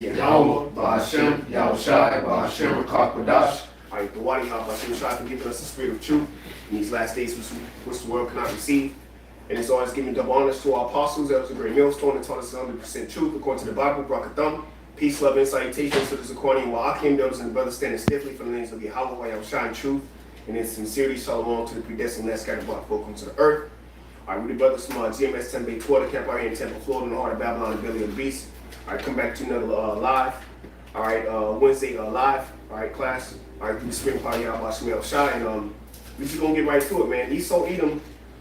Yahweh, Ba'ashem, Yahushai, Ba'ashem, Rakakwadash. Alright, the Wadi Ba'ashem Shai for giving us the spirit of truth in these last days which the world cannot receive. And it's always giving double honors to our apostles. That was a great millstone and taught us 100% truth according to the Bible. Brakatham. Peace, love, and salutations to the Zaquanian Wa'akim, elders and brothers standing stiffly for the names of Yahweh, Yahushai, and truth. And in sincerity, shalom to the predestined last scattered black folk onto the earth. Alright, we the brothers from GmsTampa, Twitter, camp out here in Tampa, Florida, in the heart of Babylon, the belly of the beast. Alright, come back to another live. Alright, Wednesday live. Alright, class. Alright, we spring party out by Shmuel Shai. And we just gonna get right to it, man. Esau Edom.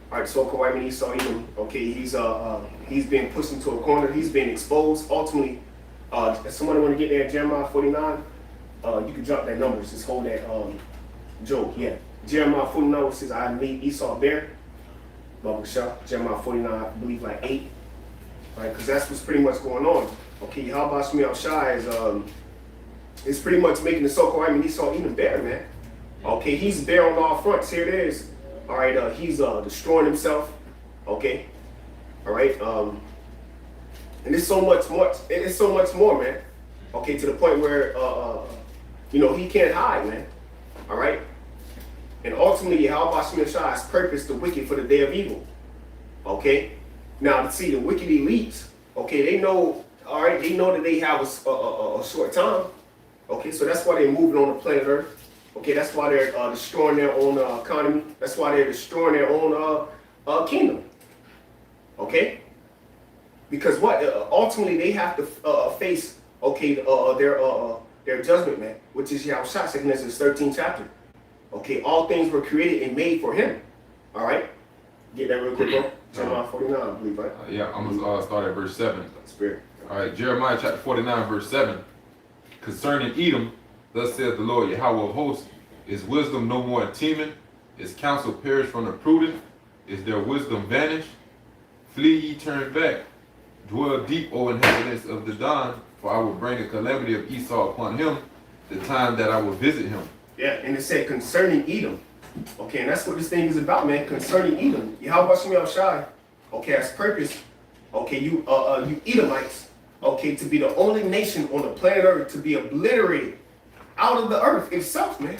Alright, so Kawhi Esau Edom. Okay, he's being pushed into a corner. He's being exposed. Ultimately, if somebody want to get there, Jeremiah 49, you can drop that number. Just hold that Joe. Yeah. Jeremiah 49 says, I made Esau bear. Jeremiah 49, I believe like 8. Right, because that's what's pretty much going on. Okay, how about Shmuel Shai is pretty much making the so-called Esau Edom bear, man. Okay, he's there on all fronts. Here it is. All right, he's destroying himself. Okay, all right. And it's so much more. It's so much more, man. Okay, to the point where you know, he can't hide, man. All right. And ultimately, how about Shmuel Shai's purpose the wicked for the day of evil. Okay. Now, see, the wicked elites, okay, they know, all right, they know that they have a short time. Okay, so that's why they're moving on the planet Earth. Okay, that's why they're destroying their own economy. That's why they're destroying their own kingdom. Okay? Because what? Ultimately, they have to face, okay, their judgment, man, which is Yahushua said in Genesis 13th chapter. Okay, all things were created and made for him. All right? Get that real quick, bro. Jeremiah 49, I believe, right? Yeah, I'm going to start at verse 7. Spirit. All right, Jeremiah chapter 49, verse 7. Concerning Edom, thus saith the Lord Yahweh of hosts, is wisdom no more in Teman? Is counsel perished from the prudent? Is their wisdom vanished? Flee ye, turn back. Dwell deep, O inhabitants of the Don, for I will bring the calamity of Esau upon him, the time that I will visit him. Yeah, and it said concerning Edom. Okay, and that's what this thing is about, man. Concerning Edom, Yahweh Shmuel Shai, okay, as purpose, okay, you Edomites, okay, to be the only nation on the planet Earth to be obliterated out of the earth itself, man.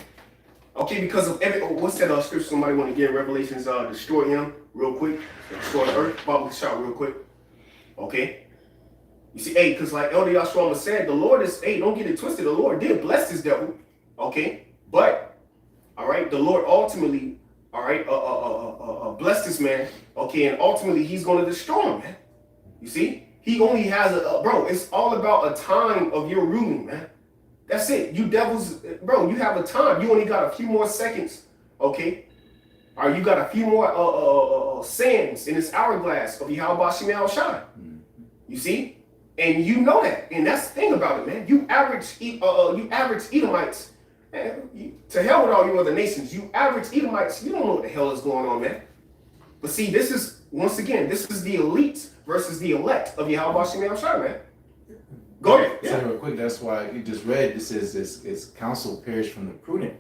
Okay, because of every what's that scripture somebody want to get in Revelations? Destroy him real quick, destroy the earth. Bible shot real quick. Okay, you see, hey, because like Elder Yahshua said, the Lord is, hey, don't get it twisted. The Lord did bless this devil, okay, but. All right, the Lord ultimately, all right, bless this man, okay, and ultimately he's going to destroy him, man. You see, he only has bro. It's all about a time of your ruling, man. That's it. You devils, bro. You have a time. You only got a few more seconds, okay. All right, you got a few more sands in this hourglass of Yahweh Shmuel Shai. You see, and you know that, and that's the thing about it, man. You average Edomites. Man, to hell with all you other nations. You average Edomites, you don't know what the hell is going on, man. But see, this is, once again, this is the elites versus the elect of Yahweh Shmuel Shai, man. Go ahead. Yeah. So real quick, that's why you just read, this says it's counsel perished from the prudent.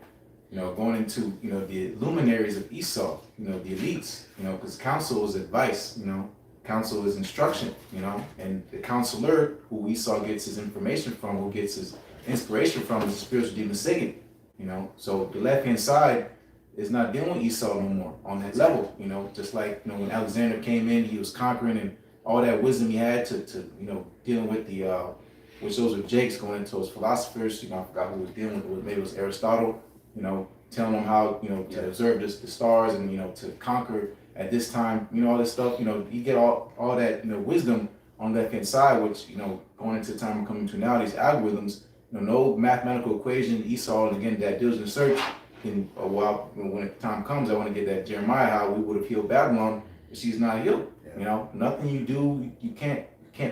You know, going into, you know, the luminaries of Esau, you know, the elites, you know, because counsel is advice, you know, counsel is instruction, you know, and the counselor who Esau gets his information from, who gets his inspiration from, is the spiritual demon Satan, you know. So the left hand side is not dealing with Esau no more on that level, you know. Just like, you know, when Alexander came in, he was conquering and all that wisdom he had to you know, dealing with the which those were Jakes going into those philosophers, you know. I forgot who was dealing with, maybe it was Aristotle, you know, telling them how, you know, to observe the stars and, you know, to conquer at this time, you know, all this stuff, you know. You get all that, you know, wisdom on the left hand side, which, you know, going into the time we're coming to now, these algorithms. You know, no mathematical equation, Esau, and again, that diligent search, in a while, when the time comes, I want to get that Jeremiah, how we would have healed Babylon, but she's not healed. Yeah. You know, nothing you do, you can't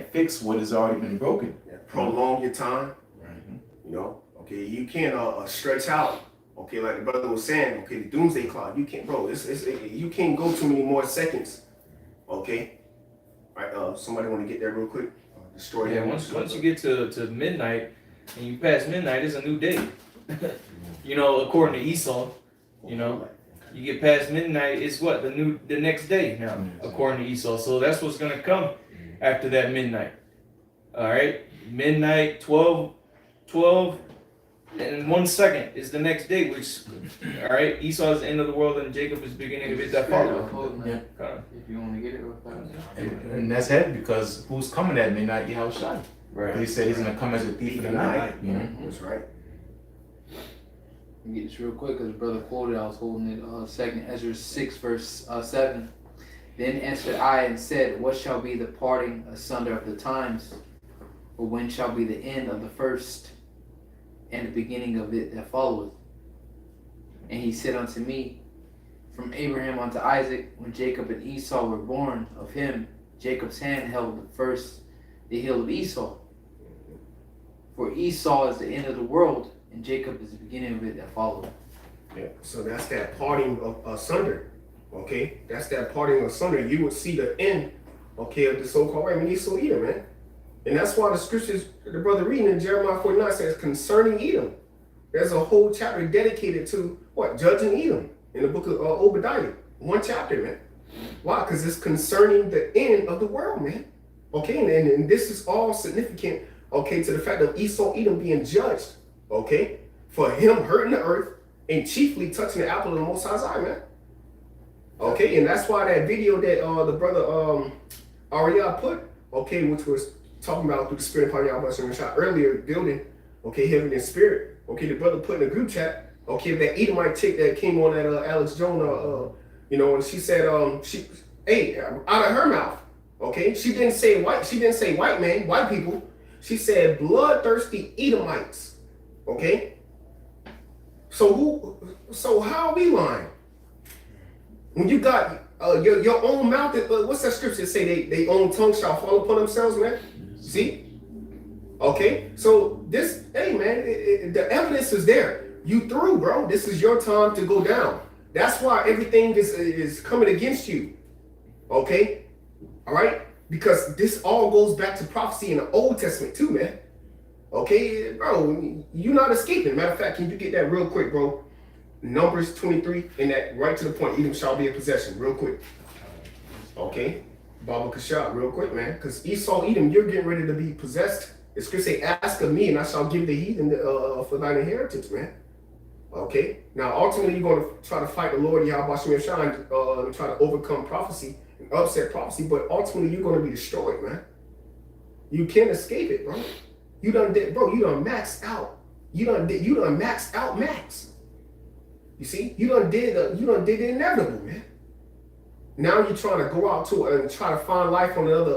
fix what has already been broken. Yeah. Prolong your time. Right. You know, okay, you can't stretch out. Okay, like the brother was saying, okay, the doomsday clock, you can't, bro, you can't go too many more seconds. Okay? All right, somebody want to get there real quick? Destroy Yeah, him. once you get to midnight, and you pass midnight, it's a new day. You know, according to Esau, you know, you get past midnight, it's what, the next day now, according to Esau. So that's what's gonna come after that midnight. All right. midnight, 12 and 1 second is the next day, which, all right, Esau is the end of the world and Jacob is the beginning of it that follows. Yeah. If you want to get it with that. And that's heavy because who's coming at midnight? Yahushua. Right. He said he's gonna come as a thief in the night. You know? That's right. Let me get this real quick because brother quoted, I was holding it. Second Ezra 6 verse 7. Then answered I and said, what shall be the parting asunder of the times? Or when shall be the end of the first and the beginning of it that followeth? And he said unto me, from Abraham unto Isaac, when Jacob and Esau were born, of him Jacob's hand held the first the heel of Esau. For Esau is the end of the world, and Jacob is the beginning of it that followeth. Yeah. So that's that parting of asunder. Okay, that's that parting asunder. You would see the end, okay, of the so-called right, Esau Edom, man. And that's why the scriptures, the brother reading in Jeremiah 49 says concerning Edom. There's a whole chapter dedicated to what? Judging Edom in the book of Obadiah. One chapter, man. Why? Because it's concerning the end of the world, man. Okay, and this is all significant, okay, to the fact of Esau Edom being judged, okay, for him hurting the earth and chiefly touching the apple of the Most High's eye, man. Okay, and that's why that video that the brother Ariel put, okay, which was talking about through the spirit of Yahweh shot earlier, building, okay, heaven and spirit, okay, the brother put in a group chat, okay, that Edomite chick that came on that Alex Jones, you know, and she said, hey, out of her mouth, okay, she didn't say white man, white people, she said bloodthirsty Edomites, okay, so how are we lying? When you got your own mouth, what's that scripture say? They own tongue shall fall upon themselves, man. See? Okay, so this, hey man, the evidence is there. You through, bro. This is your time to go down. That's why everything is coming against you. Okay, all right, because this all goes back to prophecy in the Old Testament too, man. Okay, bro, you're not escaping. Matter of fact, can you get that real quick, bro? Numbers 23, and that right to the point, Edom shall be a possession, real quick. Okay, Baba Kashab, real quick, man, because Esau, Edom, you're getting ready to be possessed. The scripture say, ask of me, and I shall give the heathen for thine inheritance, man. Okay, now ultimately you're going to try to fight the Lord Yahweh Shem Shine, and try to overcome prophecy and upset prophecy, but ultimately you're going to be destroyed, man. You can't escape it, bro. You done maxed out. You done maxed out max. You see, you done did the inevitable, man. Now you're trying to go out to and try to find life on another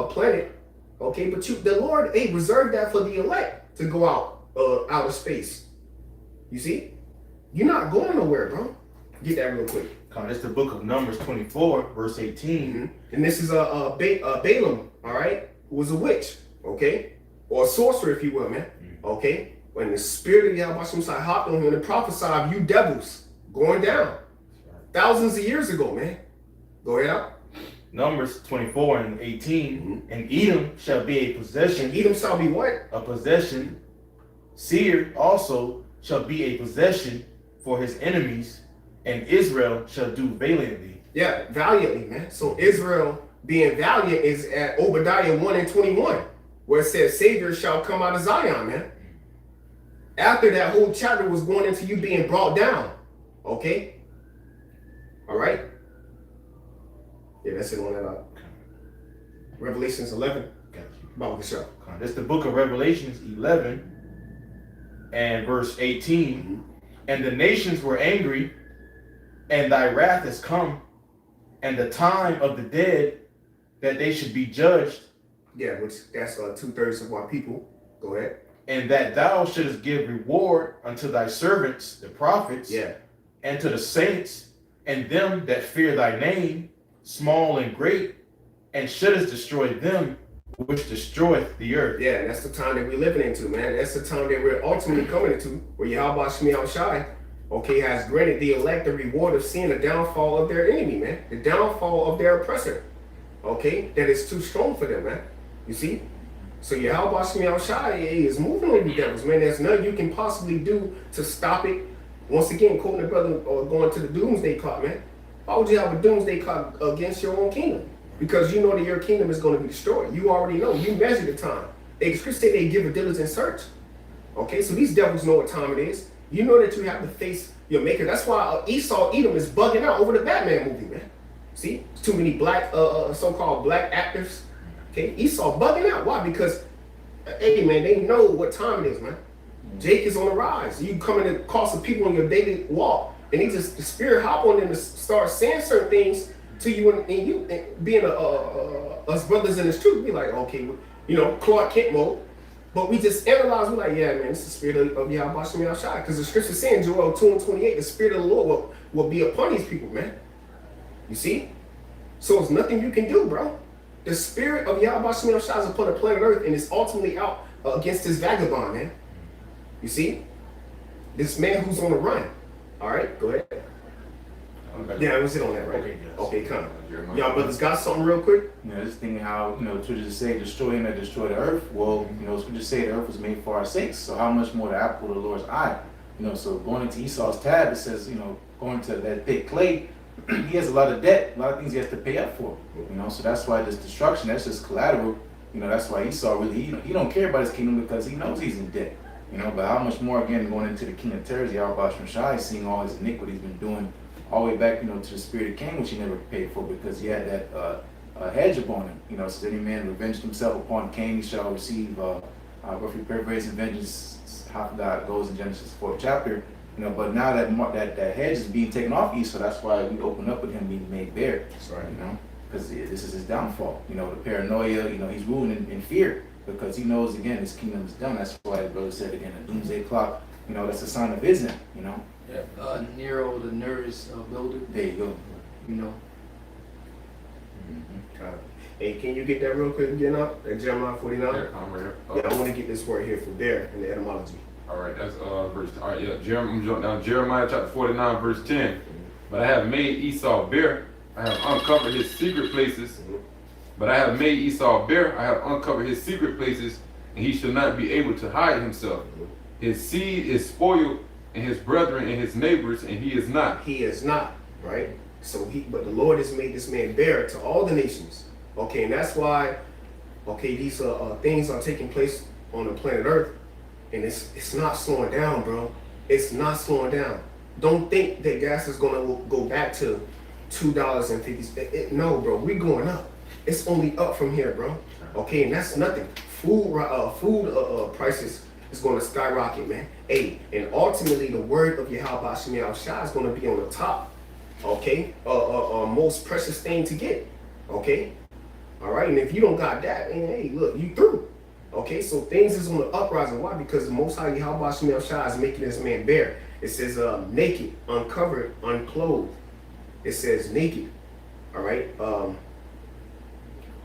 planet, okay? But the Lord, reserved that for the elect to go out outer space. You see, you're not going nowhere, bro. Get that real quick. It's the book of Numbers 24, verse 18. Mm-hmm. And this is Balaam, all right, who was a witch, okay, or a sorcerer, if you will, man, okay. When the spirit of Yahweh Shemshai hopped on him and prophesied of you devils going down thousands of years ago, man. Go ahead out. Numbers 24 and 18. And Edom shall be a possession. And Edom shall be what? A possession. Seir also shall be a possession for his enemies, and Israel shall do valiantly. Yeah, valiantly, man. So Israel being valiant is at Obadiah 1 and 21, where it says Savior shall come out of Zion, man. After that whole chapter was going into you being brought down. Okay? All right? Yeah, that's it on that. Revelations 11. About the show. That's the book of Revelations 11 and verse 18. And the nations were angry, and thy wrath is come, and the time of the dead that they should be judged. Yeah, which that's 2/3 of our people. Go ahead. And that thou shouldest give reward unto thy servants, the prophets, Yeah, and to the saints, and them that fear thy name, small and great, and shouldest destroy them which destroyeth the earth. yeah, that's the time that we're living into, man. That's the time that we're ultimately coming into, where Yahweh Shemi Shai, okay, has granted the elect the reward of seeing the downfall of their enemy, man. The downfall of their oppressor, okay, that is too strong for them, man. You see? So Yahweh Shemi Shai is moving on you devils, man. There's nothing you can possibly do to stop it. Once again, quoting the brother, going to the doomsday clock, man. Why would you have a doomsday clock against your own kingdom? Because you know that your kingdom is going to be destroyed. You already know. You measure the time. The scripture say they give a diligent search. Okay, so these devils know what time it is. You know that you have to face your maker. That's why Esau Edom is bugging out over the Batman movie, man. See, too many black, so-called black actors. Okay, Esau bugging out. Why? Because, hey, man, they know what time it is, man. Jake is on the rise. You coming across the people on your daily walk, and the spirit hop on them to start saying certain things to you, and you and being us brothers in this truth, be like, okay, you know, Clark Kent mode. But we just analyze, we're like, yeah, man, it's the spirit of Yahweh Shem Yahshai. Because the scripture saying, Joel 2:28, the spirit of the Lord will be upon these people, man. You see? So it's nothing you can do, bro. The spirit of Yahweh Shem Yahshai is upon the planet Earth, and it's ultimately out against this vagabond, man. You see? This man who's on the run. All right, go ahead. Yeah, I was it on that, right? Okay, yes. Okay, come. Y'all brothers got something real quick? You know, this thing how, you know, the scriptures say, destroy him that destroy the earth. Well, you know, scriptures say the earth was made for our sakes. So how much more the apple of the Lord's eye? You know, so going into Esau's tab, it says, you know, going to that pit clay, he has a lot of debt, a lot of things he has to pay up for. You know, so that's why this destruction, that's just collateral. You know, that's why Esau really, you know, he don't care about his kingdom because he knows he's in debt. You know, but how much more, again, going into the king of terrors, Yahweh Shai, seeing all his iniquities been doing all the way back, you know, to the spirit of Cain, which he never paid for because he had that hedge upon him. You know, so any man revenged himself upon Cain, he shall receive roughly perverse and vengeance. How God goes in Genesis 4th chapter. You know, but now that hedge is being taken off Esau, that's why we open up with him being made bare. That's right. You know, because this is his downfall. You know, the paranoia. You know, he's ruling in fear because he knows again his kingdom is done. That's why his brother said again, the doomsday clock. You know, that's a sign of his end. You know. Nero, the nearest builder. There you go. You know. Hey, can you get that real quick again up? At Jeremiah 49? Yeah, I'm right here. Yeah, I want to get this word here from there in the etymology. All right, that's verse. All right, yeah. I'm jumping down. Jeremiah chapter 49, verse 10. But I have made Esau bare. I have uncovered his secret places. But I have made Esau bare. I have uncovered his secret places, and he shall not be able to hide himself. His seed is spoiled, and his brethren and his neighbors, and he is not. He is not, right? So but the Lord has made this man bare to all the nations. Okay, and that's why, okay, these things are taking place on the planet Earth, and it's not slowing down, bro. It's not slowing down. Don't think that gas is gonna go back to $2.50. No, bro, we're going up. It's only up from here, bro. Okay, and that's nothing. Food prices is going to skyrocket, man. Hey, and ultimately the word of Yahweh Shem Yahshai is going to be on the top. Okay, most precious thing to get. Okay, all right. And if you don't got that, then hey, look, you through. Okay, so things is on the uprising. Why? Because the Most High Yahweh Shem Yahshai is making this man bare. It says naked, uncovered, unclothed. It says naked. All right.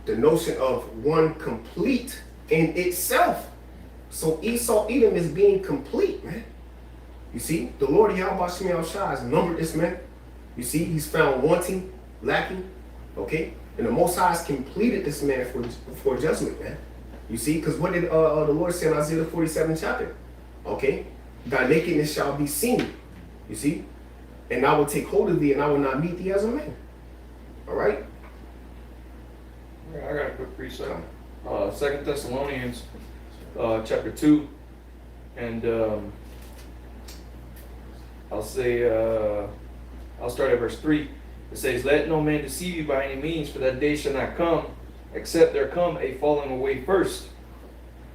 The notion of one complete in itself. So Esau Edom is being complete, man. You see, the Lord Yahweh Shem Yahshai has numbered this man. You see, he's found wanting, lacking, okay? And the Most High has completed this man for judgment, man. You see, because what did the Lord say in Isaiah 47 chapter? Okay? Thy nakedness shall be seen, you see? And I will take hold of thee, and I will not meet thee as a man. All right? I got a quick precept. 2 Thessalonians chapter 2, and I'll start at verse 3. It says, let no man deceive you by any means, for that day shall not come, except there come a falling away first.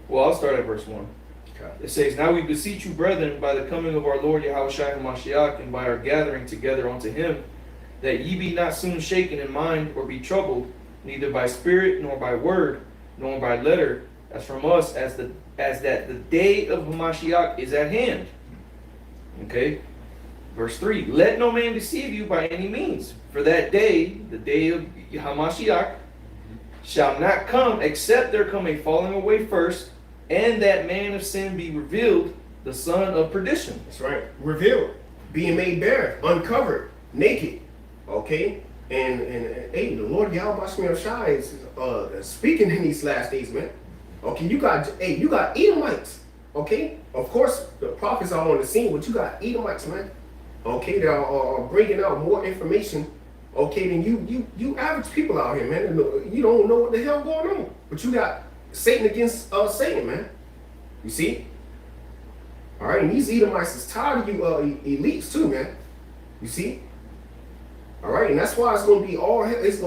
Well, I'll start at verse 1. Okay. It says, now we beseech you, brethren, by the coming of our Lord Yahushua HaMashiach, and by our gathering together unto him, that ye be not soon shaken in mind, or be troubled, neither by spirit, nor by word, nor by letter, as from us, as that the day of Hamashiach is at hand. Okay? Verse 3, let no man deceive you by any means, for that day, the day of Hamashiach, shall not come, except there come a falling away first, and that man of sin be revealed, the son of perdition. That's right. Revealed, being made bare, uncovered, naked. Okay? And hey, the Lord Yahweh Shem Yahshai is speaking in these last days, man. Okay, you got Edomites. Okay, of course the prophets are on the scene, but you got Edomites, man. Okay, they are bringing out more information. Okay, than you average people out here, man. You don't know what the hell going on, but you got Satan against Satan, man. You see? All right, and these Edomites is tired of you elites too, man. You see? All right, and that's why it's gonna be it's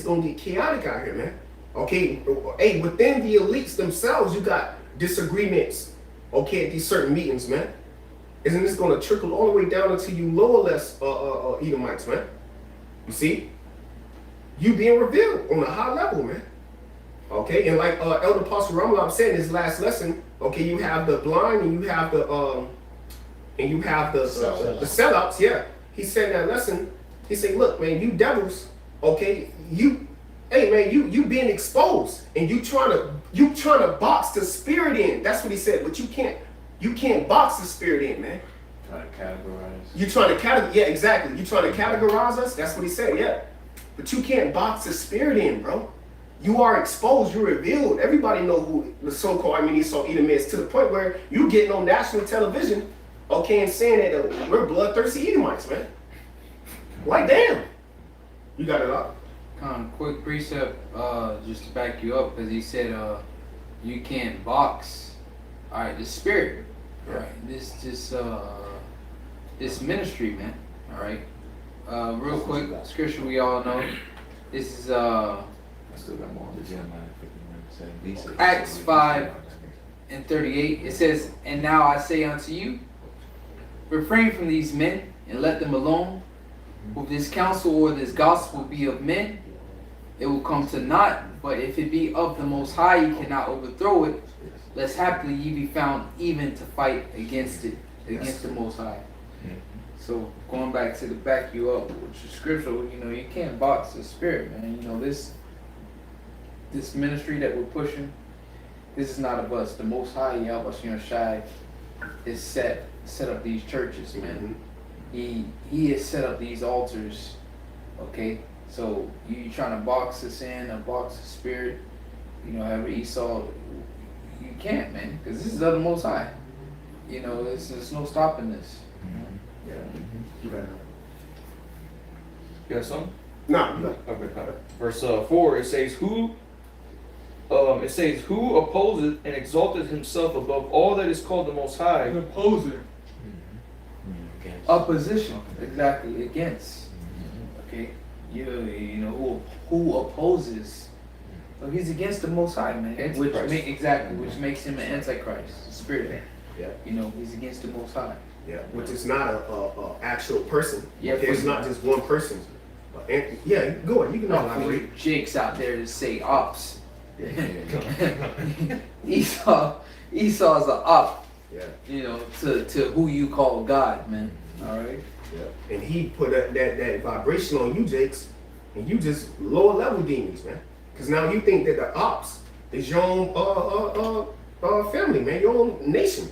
gonna get chaotic out here, man. Okay, hey, within the elites themselves, you got disagreements. Okay, at these certain meetings, man. Isn't this gonna trickle all the way down into you lower less Edomites, man? You see? You being revealed on a high level, man. Okay, and like Elder Apostle Ramalab said in his last lesson, okay, you have the blind and you have the sellouts. Yeah, he said in that lesson. He said, "Look, man, you devils. Okay, hey, man, you being exposed and you trying to box the spirit in. That's what he said. But you can't box the spirit in, man. Trying to categorize. You trying to categorize? Yeah, exactly. You trying to categorize us? That's what he said. Yeah, but you can't box the spirit in, bro." You are exposed, you're revealed. Everybody know who the so-called Esau Edom is, to the point where you getting on national television, okay, and saying that we're bloodthirsty Edomites, man. Like, damn. You got it up. Quick precept, just to back you up, because he said you can't box. All right, the spirit. All right, this ministry, man. All right. Real quick, scripture we all know. This is I still got more on the Jeremiah 51:7. Acts 5:38. It says, "And now I say unto you, refrain from these men and let them alone. If this counsel or this gospel be of men, it will come to naught. But if it be of the Most High, ye cannot overthrow it, lest happily ye be found even to fight against it, against the Most High." So going back to the back you up, which is scriptural, you can't box the spirit, man. This ministry that we're pushing, this is not of us. The Most High, Yahweh Shai, is set up these churches, man. He has set up these altars, okay? So you trying to box us in or box the spirit, however Esau, you can't, man, because this is of the Most High. There's no stopping this. Yeah. You got something? No. Okay. Verse 4, it says, who opposeth and exalteth himself above all that is called the Most High? An opposer. Opposition, exactly, against. Okay, who opposes? So he's against the Most High, man. Which makes him an antichrist, spirit. Yeah. He's against the Most High. Yeah, which is not a actual person. Yeah, okay, it's not just one person. Yeah, go on. You can elaborate. Jakes out there to say ops. Esau's an op. Yeah. To who you call God, man. All right. Yeah. And he put that vibration on you, Jakes, and you just lower level demons, man. Because now you think that the ops is your own family, man, your own nation.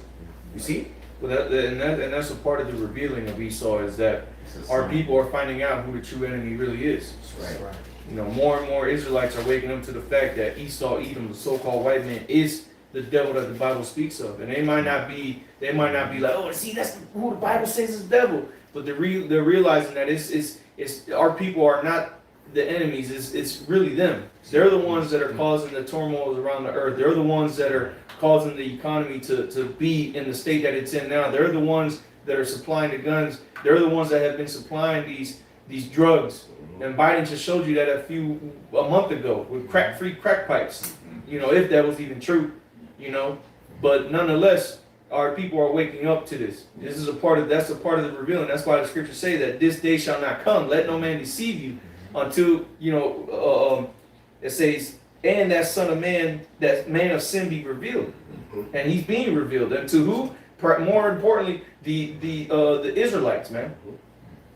You see? Well, that's a part of the revealing of Esau, is that our people are finding out who the true enemy really is. That's right. More and more Israelites are waking up to the fact that Esau, Edom, the so-called white man, is the devil that the Bible speaks of, and they might not be like, oh, see, that's who the Bible says is the devil, but they're realizing that it's our people are not the enemies. It's really them. They're the ones that are causing the turmoil around the earth. They're the ones that are causing the economy to be in the state that it's in now. They're the ones that are supplying the guns. They're the ones that have been supplying these drugs. And Biden just showed you that a month ago with free crack pipes. If that was even true. But nonetheless, our people are waking up to this. That's a part of the revealing. That's why the scriptures say that this day shall not come. Let no man deceive you until, it says, and that son of man, that man of sin be revealed. And he's being revealed. And to who? More importantly, the Israelites, man.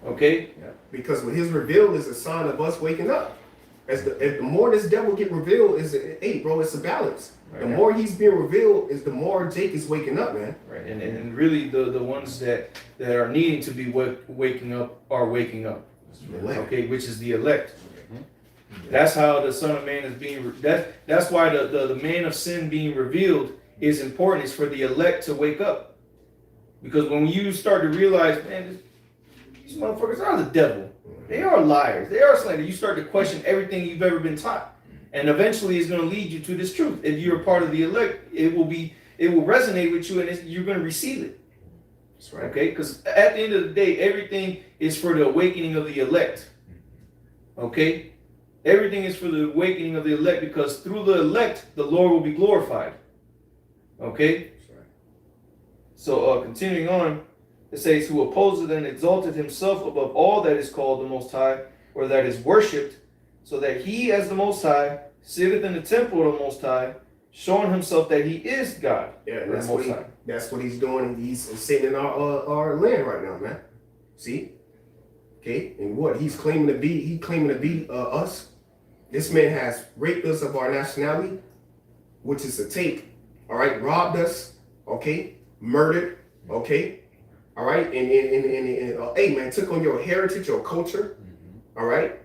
Okay? Yeah. Because when his revealed is a sign of us waking up. If the more this devil get revealed, it's a balance. Right. The more he's being revealed, is the more Jake is waking up, man. Right. And really the ones that are needing to be waking up are waking up. Okay, which is the elect. That's how the Son of Man is being. That's why the man of sin being revealed is important. Is for the elect to wake up, because when you start to realize, man, these motherfuckers are the devil. They are liars. They are slanderers. You start to question everything you've ever been taught. And eventually it's going to lead you to this truth. If you're a part of the elect, it will resonate with you, and you're going to receive it. That's right. Okay? Because at the end of the day, everything is for the awakening of the elect. Okay? Everything is for the awakening of the elect, because through the elect, the Lord will be glorified. Okay? That's right. So continuing on, it says, who opposeth and exalted himself above all that is called the Most High, or that is worshipped, so that he as the Most High sitteth in the temple of the Most High, showing himself that he is God. Yeah, and or that's the what, Most High. that's what he's doing. He's sitting in our land right now, man. See? Okay, and what he's claiming to be us. This man has raped us of our nationality, which is a take, all right, robbed us, okay, murdered, okay, all right, and hey man, took on your heritage, your culture, all right,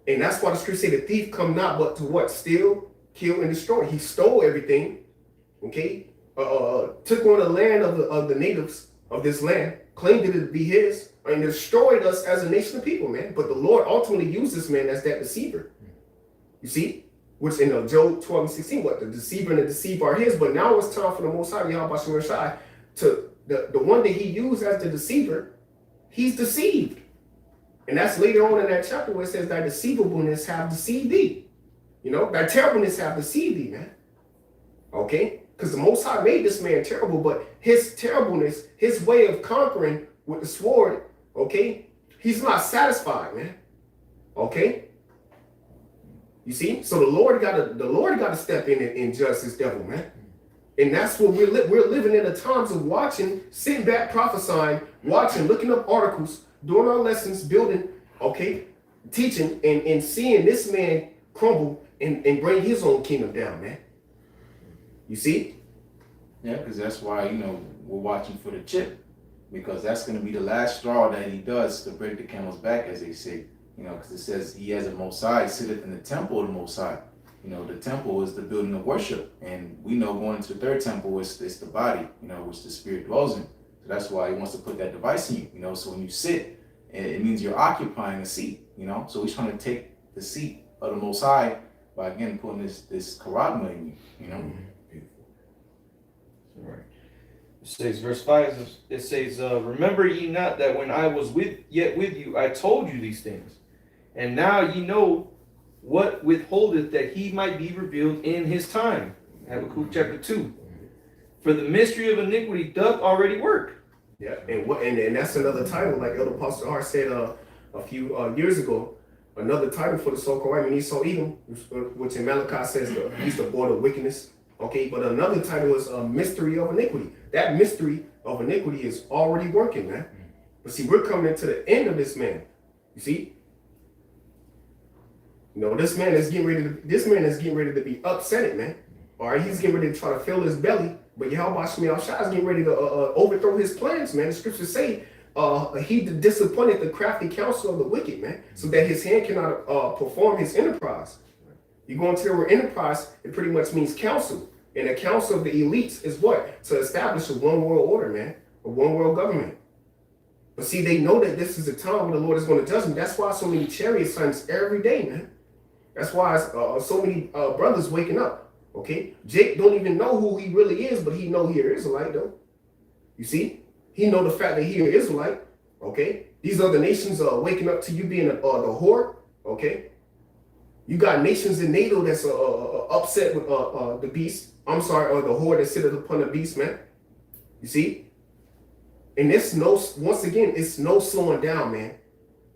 and that's why the scripture say the thief come not but to what? Steal, kill, and destroy. He stole everything, okay, took on the land of the natives of this land, claimed it to be his, and destroyed us as a nation of people, man. But the Lord ultimately used this man as that deceiver. You see? Which in Job 12 and 16, what? The deceiver and the deceiver are his. But now it's time for the Most High, Yahweh Shai, to the one that he used as the deceiver, he's deceived. And that's later on in that chapter where it says, thy deceivableness have deceived thee. You know, thy terribleness have deceived thee, man. Okay? Because the Most High made this man terrible, but his terribleness, his way of conquering with the sword, okay, he's not satisfied, man. Okay, you see, so the Lord got to step in and judge this devil, man. And that's what we're living in the times of watching, sitting back, prophesying, watching, looking up articles, doing our lessons, building, okay, teaching, and seeing this man crumble and bring his own kingdom down, man. You see? Yeah, because that's why, we're watching for the chip. Because that's going to be the last straw that he does to break the camel's back, as they say. Because it says he has a Most High, sitteth in the temple of the Most High. The temple is the building of worship. And we know going into the third temple is the body, which the spirit dwells in. So that's why he wants to put that device in you. So when you sit, it means you're occupying a seat, So he's trying to take the seat of the Most High by, again, putting this charagma in you, Right. It says, verse 5, it says, remember ye not that when I was yet with you, I told you these things. And now ye know what withholdeth that he might be revealed in his time. Habakkuk chapter 2. For the mystery of iniquity doth already work. Yeah, and that's another title, like Elder Pastor R said a few years ago. Another title for the so-called right, when Esau Edom, which in Malachi says he's the border of wickedness. Okay, but another title is a mystery of iniquity. That mystery of iniquity is already working, man. But see, we're coming into the end of this man. You see? This man is getting ready to be upset, man. All right, he's getting ready to try to fill his belly. But Yahweh Shai is getting ready to overthrow his plans, man. The scriptures say he disappointed the crafty counsel of the wicked, man, so that his hand cannot perform his enterprise. You go into the word enterprise, it pretty much means counsel. And the council of the elites is what? To establish a one world order, man. A one world government. But see, they know that this is a time when the Lord is going to judge them. That's why so many chariot signs every day, man. That's why so many brothers waking up. Okay? Jake don't even know who he really is, but he know he an Israelite, though. You see? He know the fact that he an Israelite. Okay? These other nations are waking up to you being the whore. Okay? You got nations in NATO that's upset with the beast. I'm sorry, the whore that sitteth upon the beast, man. You see? And it's once again, it's no slowing down, man.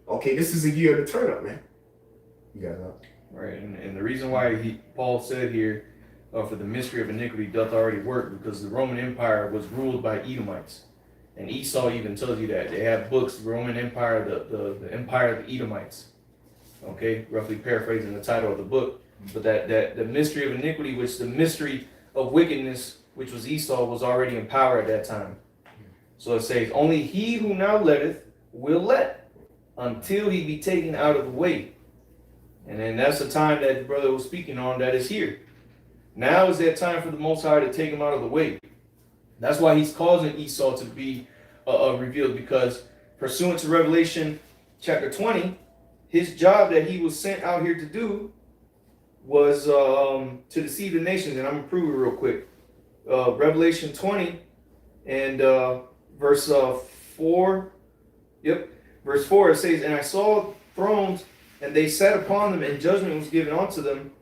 Okay, this is a year of the turn up, man. You got that. Right, and the reason why Paul said here, for the mystery of iniquity doth already work, because the Roman Empire was ruled by Edomites. And Esau even tells you that. They have books, the Roman Empire, the Empire of the Edomites. Okay, roughly paraphrasing the title of the book. But that the mystery of iniquity, which the mystery of wickedness, which was Esau, was already in power at that time. So it says, only he who now letteth will let, until he be taken out of the way. And then that's the time that the brother was speaking on that is here. Now is that time for the Most High to take him out of the way. That's why he's causing Esau to be revealed, because pursuant to Revelation chapter 20, his job that he was sent out here to do was to deceive the nations, and I'm gonna prove it real quick. Revelation 20 and verse 4. Yep, verse 4, it says, "And I saw thrones, and they sat upon them, and judgment was given unto them.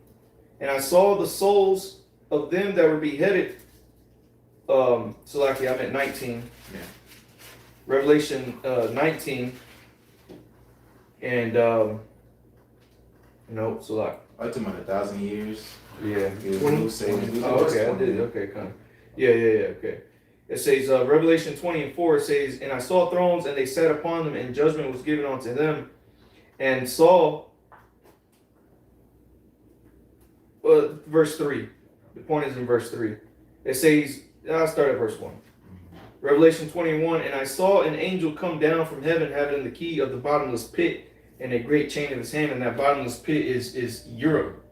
And I saw the souls of them that were beheaded." So actually, I'm at 19. Yeah. Revelation 19. And no, so like, I took about 1,000 years. yeah. Oh, Okay, I did. Okay, kind of. Yeah, okay. It says, Revelation 20 and 4, it says, "And I saw thrones, and they sat upon them, and judgment was given unto them. And saw," verse 3. The point is in verse 3. It says, I'll start at verse 1. Revelation 21, "And I saw an angel come down from heaven, having the key of the bottomless pit, and a great chain of his hand." And that bottomless pit is Europe.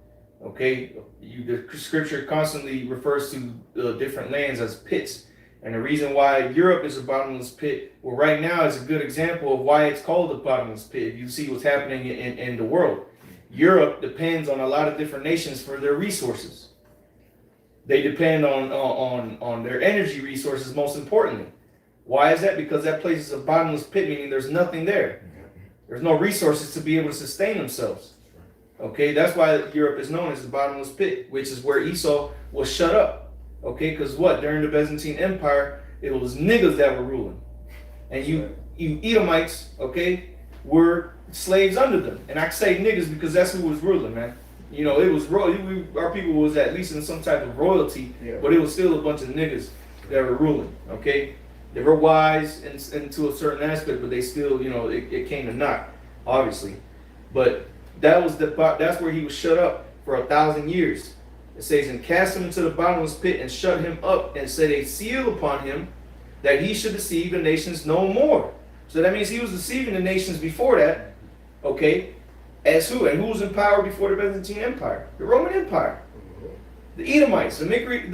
Okay, the scripture constantly refers to different lands as pits, and the reason why Europe is a bottomless pit, well, right now is a good example of why it's called a bottomless pit. If you see what's happening in the world, Europe depends on a lot of different nations for their resources. They depend on their energy resources, most importantly. Why is that? Because that place is a bottomless pit, meaning there's nothing there. There's no resources to be able to sustain themselves. Okay, that's why Europe is known as the bottomless pit, which is where Esau was shut up. Okay, because what? During the Byzantine Empire, it was niggas that were ruling. And you Edomites, okay, were slaves under them. And I say niggas because that's who was ruling, man. You know, it was our people was at least in some type of royalty, but it was still a bunch of niggas that were ruling, okay? They were wise and to a certain aspect, but they still, you know, it came to naught, obviously. But that's where he was shut up for 1,000 years. It says, "And cast him into the bottomless pit, and shut him up, and set a seal upon him, that he should deceive the nations no more." So that means he was deceiving the nations before that, okay? As who? And who was in power before the Byzantine Empire? The Roman Empire. The Edomites, the mystery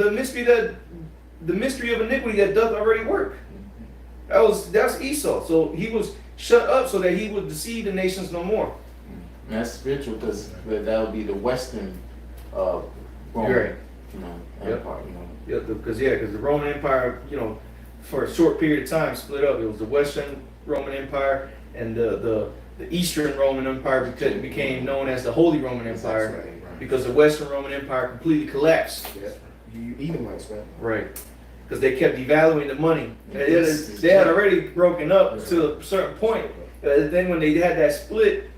of iniquity that doth already work. That's Esau. So he was shut up so that he would deceive the nations no more. And that's spiritual because that would be the Western Roman, Right. you know, Yep. empire, you know. Yeah, because the Roman Empire, you know, for a short period of time split up. It was the Western Roman Empire and the Eastern Roman Empire became known as the Holy Roman Empire because the Western Roman Empire completely collapsed. Yeah. You Edomites, man. Right. Because they kept devaluing the money. They had already broken up to a certain point. Then when they had that split,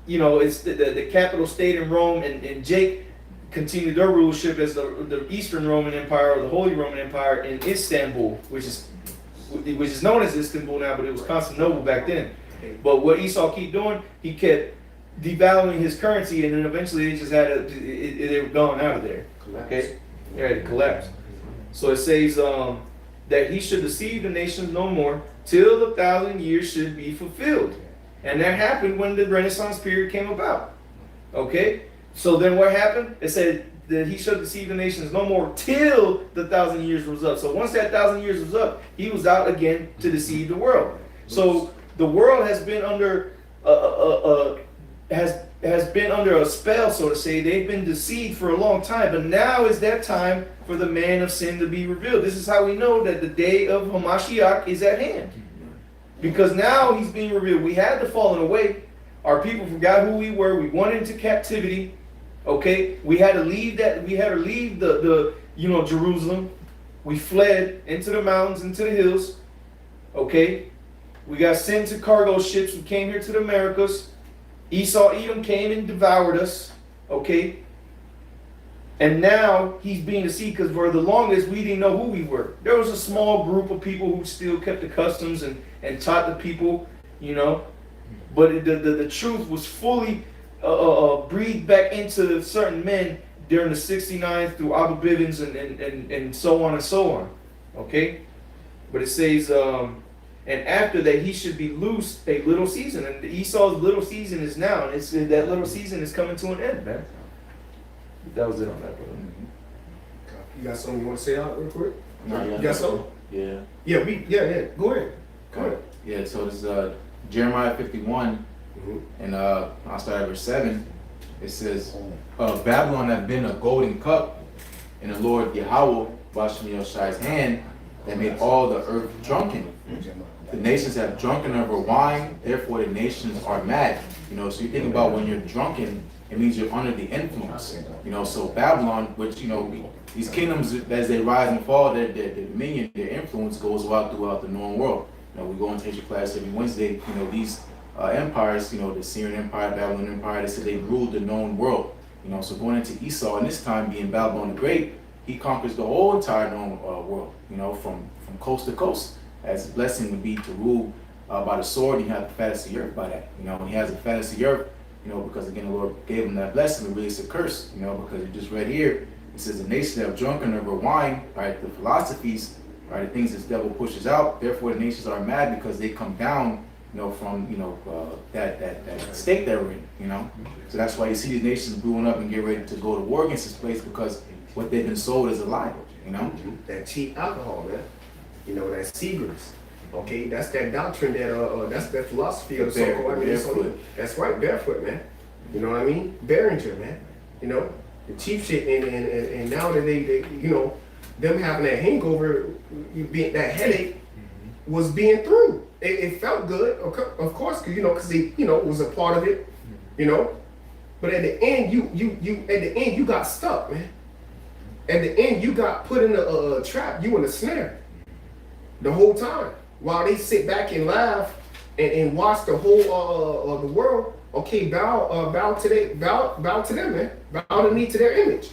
you know, it's the capital stayed in Rome, and Jake continued their rulership as the Eastern Roman Empire or the Holy Roman Empire in Istanbul, which is known as Istanbul now, but it was Constantinople back then. But what Esau kept doing, he kept devaluing his currency, and then eventually they just had they were gone out of there. Okay, yeah, it collapsed. So it says that he should deceive the nations no more till the 1,000 years should be fulfilled, and that happened when the Renaissance period came about. Okay, so then what happened? It said that he should deceive the nations no more till the 1,000 years was up. So once that 1,000 years was up, he was out again to deceive the world. So the world has been under has been under a spell, so to say. They've been deceived for a long time, but now is that time for the man of sin to be revealed. This is how we know that the day of Hamashiach is at hand, because now he's being revealed. We had the fallen away. Our people forgot who we were. We went into captivity. Okay, we had to leave that. We had to leave the Jerusalem. We fled into the mountains, into the hills. Okay, we got sent to cargo ships. We came here to the Americas. Esau, Edom came and devoured us. Okay, and now he's being deceived because for the longest we didn't know who we were. There was a small group of people who still kept the customs and taught the people, you know, but the truth was fully breathed back into certain men during the 69 through Abu Bivens and so on and so on. Okay, but it says and after that he should be loosed a little season, and Esau's little season is now, and that little season is coming to an end, man. That was it on that, brother. You got something you want to say out real quick? No, You got something? Yeah. Yeah, Go ahead. Go ahead. Yeah, so this is Jeremiah 51, and I'll start at verse 7. It says, Babylon have been a golden cup in the Lord Yahweh, Bashem Yoshai's hand, that made all the earth drunken. The nations have drunken over wine, therefore the nations are mad. You know, so you think about when you're drunken, it means you're under the influence. You know, so Babylon, which, you know, these kingdoms, as they rise and fall, their dominion, their influence goes out throughout the known world. You know, we go into history class every Wednesday. You know, these empires, you know, the Syrian Empire, Babylonian Empire, they said they ruled the known world. You know, so going into Esau, and this time being Babylon the Great, he conquers the whole entire known world. You know, from coast to coast. As his blessing would be to rule by the sword, and he had the fattest of the earth by that. You know, when he has the fattest of the earth, you know, because again the Lord gave him that blessing, but really it's a curse. You know, because you just read here, it says the nations have drunken over wine, right? The philosophies, right? The things this devil pushes out. Therefore, the nations are mad because they come down, you know, from that state they were in. You know, so that's why you see these nations brewing up and get ready to go to war against this place because what they've been sold is a lie. You know, that cheap alcohol, man. You know, that Seegers. Okay, that's that doctrine that that's that philosophy of the so-called barefoot. That's right, barefoot, man. You know what I mean? Behringer, man. You know, the cheap shit, and now that they you know, them having that hangover, that headache was being through. It felt good, of course, because you know, they, you know, it was a part of it, you know. But at the end, you got stuck, man. At the end, you got put in a trap. You in a snare. The whole time, while they sit back and laugh and watch the whole the world. Okay, bow to them, man. Bow the knee to their image.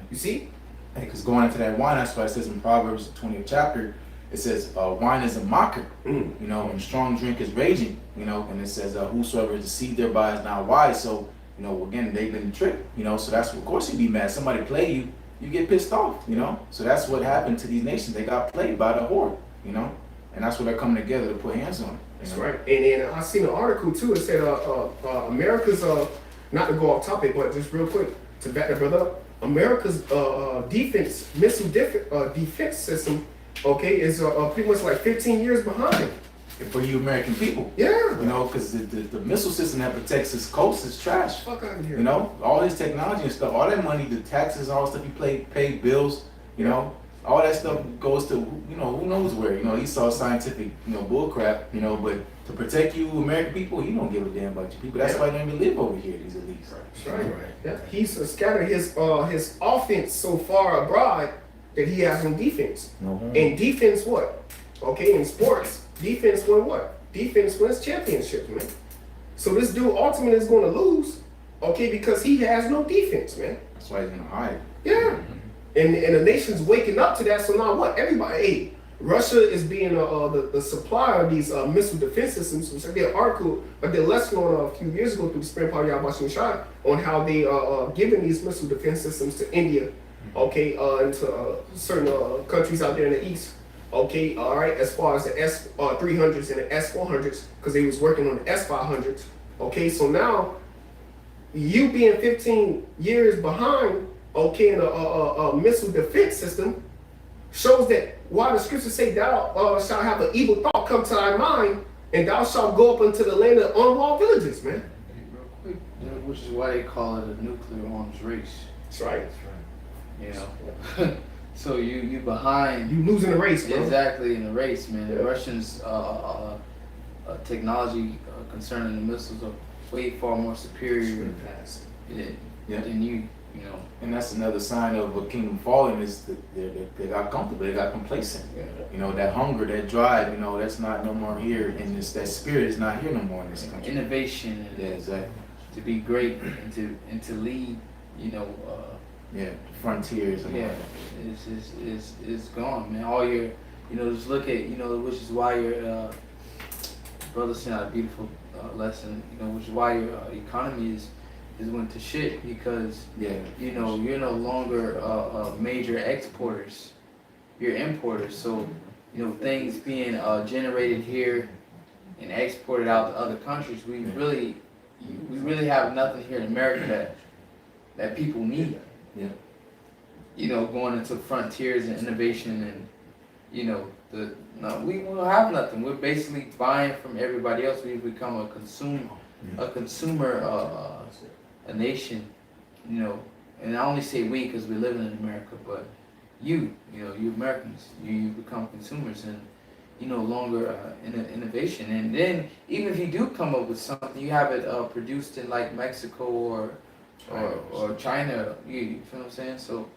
You see? Because going into that wine, that's why it says in Proverbs 20th chapter, it says wine is a mocker, you know, and strong drink is raging, you know, and it says whosoever is deceived thereby is not wise. So, you know, again, they've been tricked, you know, so that's, of course you'd be mad. Somebody play you, you get pissed off, you know. So that's what happened to these nations. They got played by the whore. You know, and that's what they're coming together to put hands on. That's right. And I seen an article too. It said America's not to go off topic, but just real quick to back that brother up. America's missile defense system, okay, is pretty much like 15 years behind. And for you American people, yeah, you know, because the missile system that protects this coast is trash. Fuck out of here. You know, all this technology and stuff, all that money, the taxes, all the stuff you pay bills, you know. All that stuff goes to, you know, who knows where. You know, he saw scientific, you know, bull crap, you know, but to protect you American people, he don't give a damn about you people. That's why they don't even live over here, these elites. That's right. Yeah. He's scattered his offense so far abroad that he has no defense. And defense what? Okay, in sports, defense win what? Defense wins championships, man. So this dude ultimately is going to lose, okay, because he has no defense, man. That's why he's going to hide. Yeah. And the nation's waking up to that. So now what? Everybody, hey, Russia is being the supplier of these missile defense systems. Which I did an article, I did a lesson on a few years ago through the Spring Party Bashem Shai on how they are giving these missile defense systems to India, okay, and to certain countries out there in the east. Okay, all right, as far as the S-300s and the S-400s, because they was working on the S-500s. Okay, so now you being 15 years behind, okay, in a missile defense system, shows that while the scriptures say thou shalt have an evil thought come to thy mind, and thou shalt go up into the land of unwalled villages, man. Real quick, which is why they call it a nuclear arms race. That's right. You know, so you behind. You losing the race, bro. Exactly, in the race, man. Yeah. The Russians' technology concerning the missiles are way far more superior than you. You know, and that's another sign of a kingdom falling is that they got comfortable, they got complacent. Yeah. You know, that hunger, that drive, you know, that's not no more here, and that spirit is not here no more in this country. Innovation, Yeah, exactly. to be great and to lead, you know. Frontiers. And Yeah, is gone, man. All your, you know, just look at, you know, which is why your brother sent out a beautiful lesson, you know, which is why your economy is went to shit because you know you're no longer major exporters, you're importers. So you know things being generated here and exported out to other countries. We really have nothing here in America that people need. Yeah. You know, going into frontiers and innovation and you know we don't have nothing. We're basically buying from everybody else. We've become a consumer a nation you know, and I only say we because we're living in America, but you Americans, you become consumers and you no longer in innovation. And then even if you do come up with something, you have it produced in like Mexico or China. You feel what I'm saying? So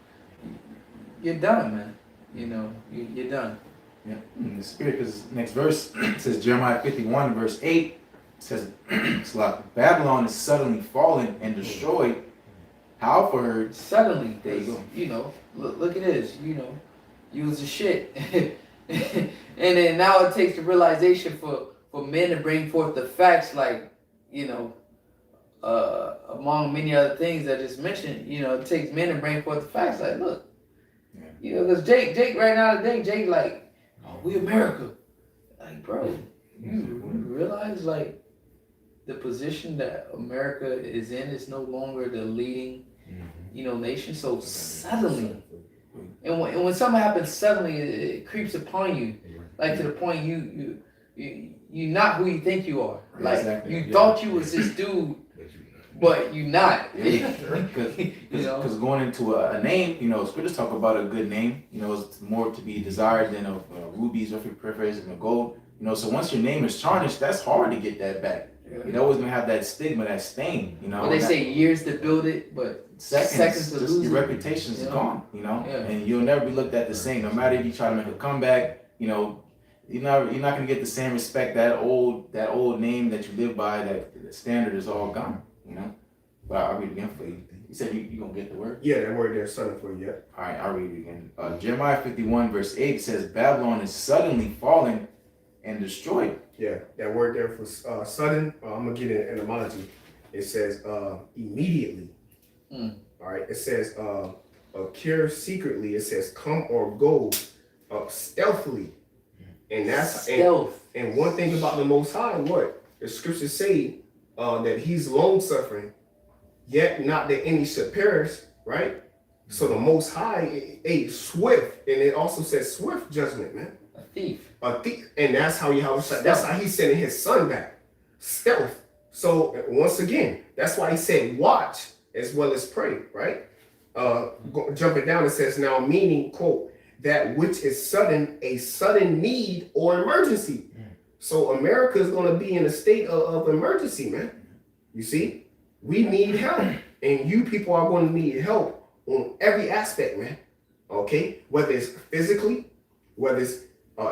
you're done, man. You know, you're done. Yeah, in the spirit, because next verse says Jeremiah 51 verse 8 says it's like Babylon is suddenly fallen and destroyed. How for her? Suddenly, There you go. you know, look at this. You know, you was a shit, and then now it takes the realization for men to bring forth the facts, like you know, among many other things I just mentioned. You know, it takes men to bring forth the facts. Like, look, you know, because Jake right now today, Jake like, oh, we America, like, bro, you realize like the position that America is in is no longer the leading, you know, nation. So suddenly, and when something happens suddenly, it creeps upon you, like to the point you're not who you think you are. Like Exactly. you thought you was this dude, but you're not. Because going into a name, you know, scriptures talk about a good name. You know, it's more to be desired than a rubies, or precious, and a gold. You know, so once your name is tarnished, that's hard to get that back. You're always gonna have that stigma, that stain. You know, Well, they say years to build it, but seconds to just lose your it. reputation is Yeah. gone. You know, Yeah. and you'll never be looked at the same. No matter if you try to make a comeback, you know, you're not gonna get the same respect. That old name that you live by, that standard is all gone. You know, but I'll read it again for you. You said you gonna get the word. Yeah, that word there, sudden for you. Yeah. All right, I'll read it again. Jeremiah 51 verse 8 says, Babylon is suddenly fallen and destroyed. Yeah, that word there for sudden. I'm gonna get an etymology. It says immediately. All right. It says occur secretly. It says come or go stealthily. And that's Stealth. and one thing about the Most High, what the scriptures say that He's long suffering, yet not that any should perish. Right. So the Most High, swift, and it also says swift judgment, man. A thief. And that's how that's how He's sending His Son back. Stealth. So once again, that's why He said watch as well as pray, right? Jumping down, it says now meaning, quote, that which is sudden, a sudden need or emergency. So America is going to be in a state of emergency, man. You see, we need help, and you people are going to need help on every aspect, man. Okay, whether it's physically, whether it's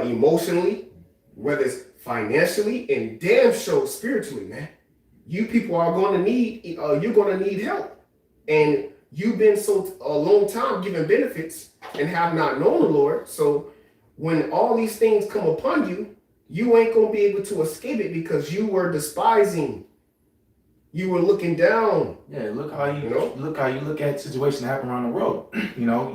emotionally, whether it's financially, and damn sure spiritually, man. You people are going to need, you're going to need help. And you've been so a long time giving benefits and have not known the Lord. So when all these things come upon you, you ain't going to be able to escape it because you were despising. You were looking down. Yeah, look how you look at situations that happen around the world. You know,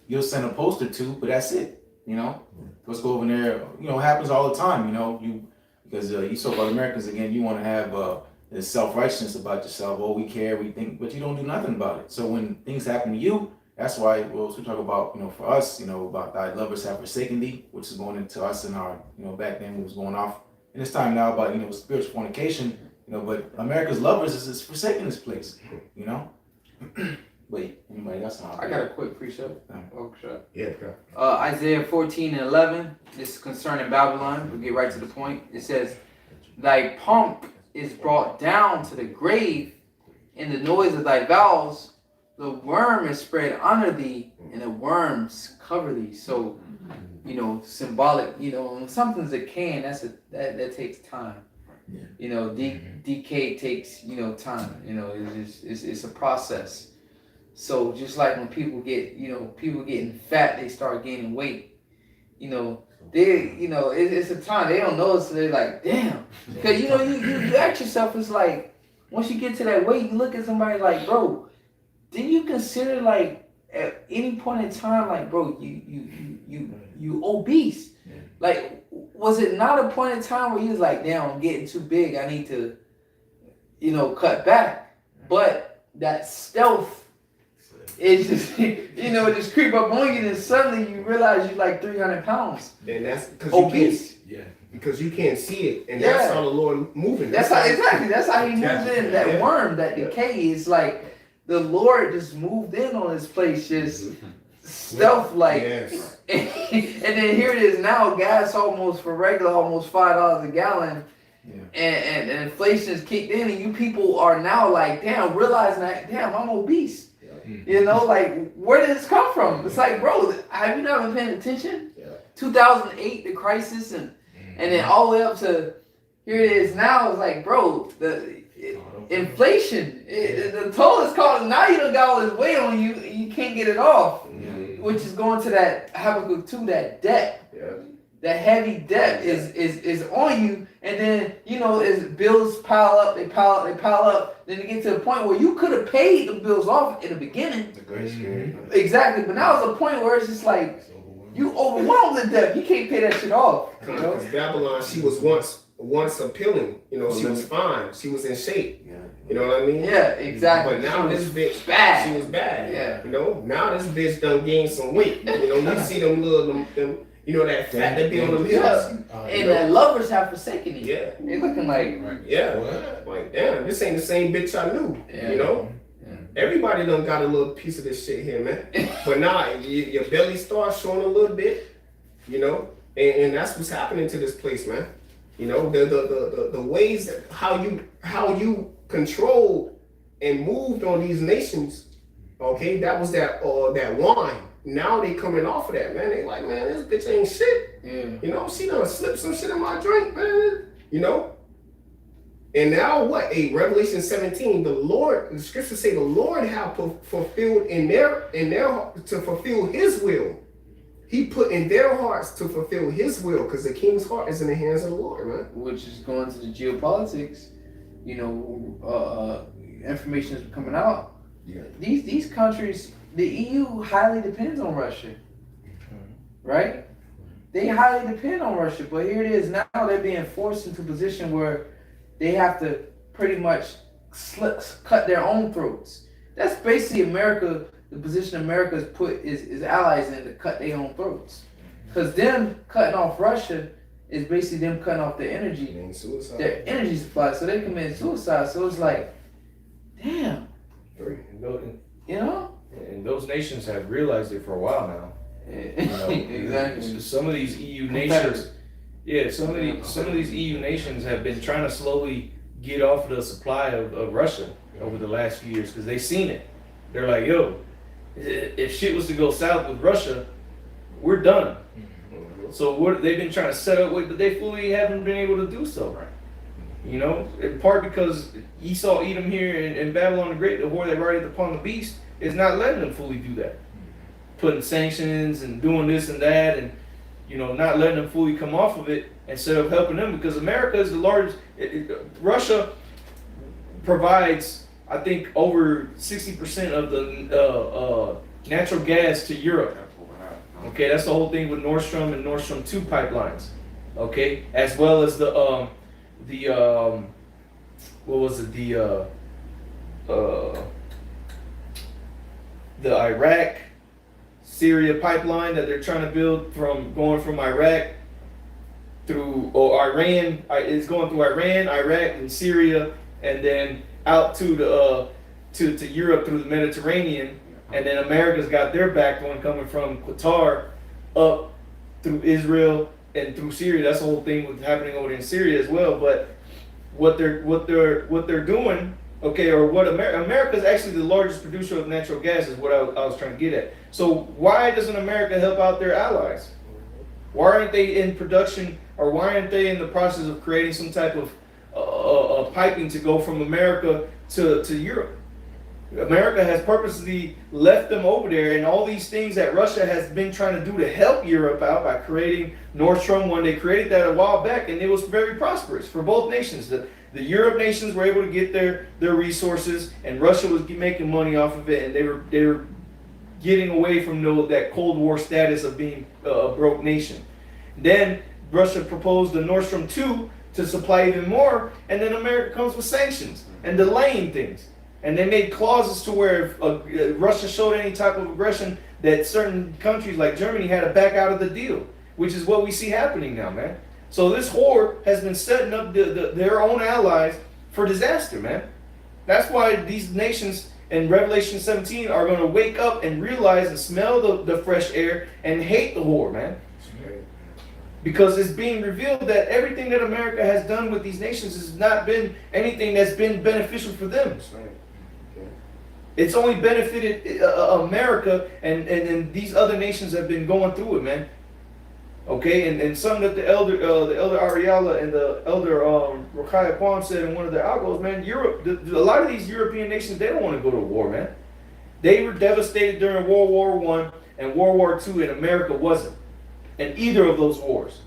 you'll send a post or two, but that's it. You know, let's go over there. You know, it happens all the time. You know, because you so called Americans again, you want to have this self-righteousness about yourself. Oh, we care, we think, but you don't do nothing about it. So when things happen to you, that's why we talk about, you know, for us, you know, about thy lovers have forsaken thee, which is going into us in our, you know, back then when it was going off. And it's time now about, you know, spiritual fornication, you know, but America's lovers is forsaking this place, you know. Wait, anybody else? I got a quick precept. Yeah. Isaiah 14:11. This is concerning Babylon. We'll get right to the point. It says, thy pomp is brought down to the grave, in the noise of thy vows, the worm is spread under thee, and the worms cover thee. So, you know, symbolic. You know, when something's decaying, that takes time. Yeah. You know, decay takes, you know, time. You know, it's a process. So just like when people getting fat, they start gaining weight. You know, it's a time they don't know it, so they're like, damn. Because you know, you ask yourself, it's like once you get to that weight, you look at somebody like, bro, did you consider like at any point in time, like, bro, you obese? Yeah. Like, was it not a point in time where you was like, damn, I'm getting too big, I need to, you know, cut back? But that stealth, it just, you know, it just creep up on you, and suddenly you realize you're like 300 pounds. And that's because obese. Because you can't see it, and that's how the Lord moving. That's how he moves in. That worm, that decay is like, the Lord just moved in on this place, just stealth like. Yes. And then here it is now, gas almost for regular, almost $5 a gallon. Yeah. And inflation has kicked in, and you people are now like, damn, realizing that, damn, I'm obese. You know, like, where did this come from? It's like, bro, have you not been paying attention? 2008, the crisis, and then all the way up to here it is now. It's like, bro, inflation, the toll is called. Now you done got all this weight on you, you can't get it off, which is going to that Habakkuk 2, that debt. That heavy debt is on you, and then you know as bills pile up, they pile up. Then you get to the point where you could have paid the bills off in the beginning. The grace period. Exactly, but now it's a point where it's just like you overwhelmed with debt. You can't pay that shit off. You know? Because Babylon, she was once appealing. You know, she was fine. She was in shape. You know what I mean? Yeah, exactly. But now She this was bitch, bad. she was bad. Yeah. You know, now this bitch done gained some weight. You know, you see them little them you know that fat that be on them hills. And the lovers have forsaken you. Yeah. They're looking like, Yeah. Like damn, this ain't the same bitch I knew. Yeah. You know? Everybody done got a little piece of this shit here, man. But now your belly starts showing a little bit, you know, and that's what's happening to this place, man. You know, the ways that how you controlled and moved on these nations, okay, that was that wine. Now they coming off of that, man. They like, man, this bitch ain't shit. yeah. You know, she done slipped some shit in my drink, man. You know? And now what? Revelation 17, the scriptures say the Lord have fulfilled in their to fulfill his will. He put in their hearts to fulfill his will, because the king's heart is in the hands of the Lord, man. Which is going to the geopolitics. You know, information is coming out. Yeah. These countries, the EU highly depends on Russia, right? They highly depend on Russia, but here it is now. They're being forced into a position where they have to pretty much cut their own throats. That's basically America. The position America has put is allies in to cut their own throats, because them cutting off Russia is basically them cutting off their energy, their energy supply, so they commit suicide. So it's like, damn, you know. And those nations have realized it for a while now. You know, Exactly. Some of these EU nations, some of these EU nations have been trying to slowly get off the supply of Russia over the last few years, because they've seen it. They're like, yo, if shit was to go south with Russia, we're done. So they've been trying to set up with, but they fully haven't been able to do so. Right. You know, in part because Esau, Edom here and Babylon the Great, the whore that rideth upon the beast, is not letting them fully do that. Putting sanctions and doing this and that, and you know, not letting them fully come off of it instead of helping them, because America is the largest. Russia provides, I think, over 60% of the natural gas to Europe. Okay, that's the whole thing with Nord Stream and Nord Stream 2 pipelines. Okay, as well as the Iraq Syria pipeline that they're trying to build going from Iraq through Iran. It's going through Iran, Iraq, and Syria, and then out to the to Europe through the Mediterranean. And then America's got their backbone coming from Qatar up through Israel and through Syria. That's the whole thing with happening over in Syria as well. But what they're doing, okay, or what America's actually the largest producer of natural gas is what I was trying to get at. So why doesn't America help out their allies? Why aren't they in production, or why aren't they in the process of creating some type of piping to go from America to Europe? America has purposely left them over there, and all these things that Russia has been trying to do to help Europe out by creating Nord Stream 1. They created that a while back, and it was very prosperous for both nations. The Europe nations were able to get their resources, and Russia was making money off of it, and they were getting away from that Cold War status of being a broke nation. Then Russia proposed the Nord Stream 2 to supply even more, and then America comes with sanctions and delaying things. And they made clauses to where if Russia showed any type of aggression, that certain countries like Germany had to back out of the deal, which is what we see happening now, man. So this whore has been setting up their own allies for disaster, man. That's why these nations in Revelation 17 are going to wake up and realize and smell the fresh air and hate the war, man. Because it's being revealed that everything that America has done with these nations has not been anything that's been beneficial for them. It's only benefited America, and these other nations have been going through it, man. Okay, and something that the elder Ariella and the elder Rokhaya Kwam said in one of their algos, man, Europe, a lot of these European nations, they don't want to go to war, man. They were devastated during World War I and World War II, and America wasn't in either of those wars.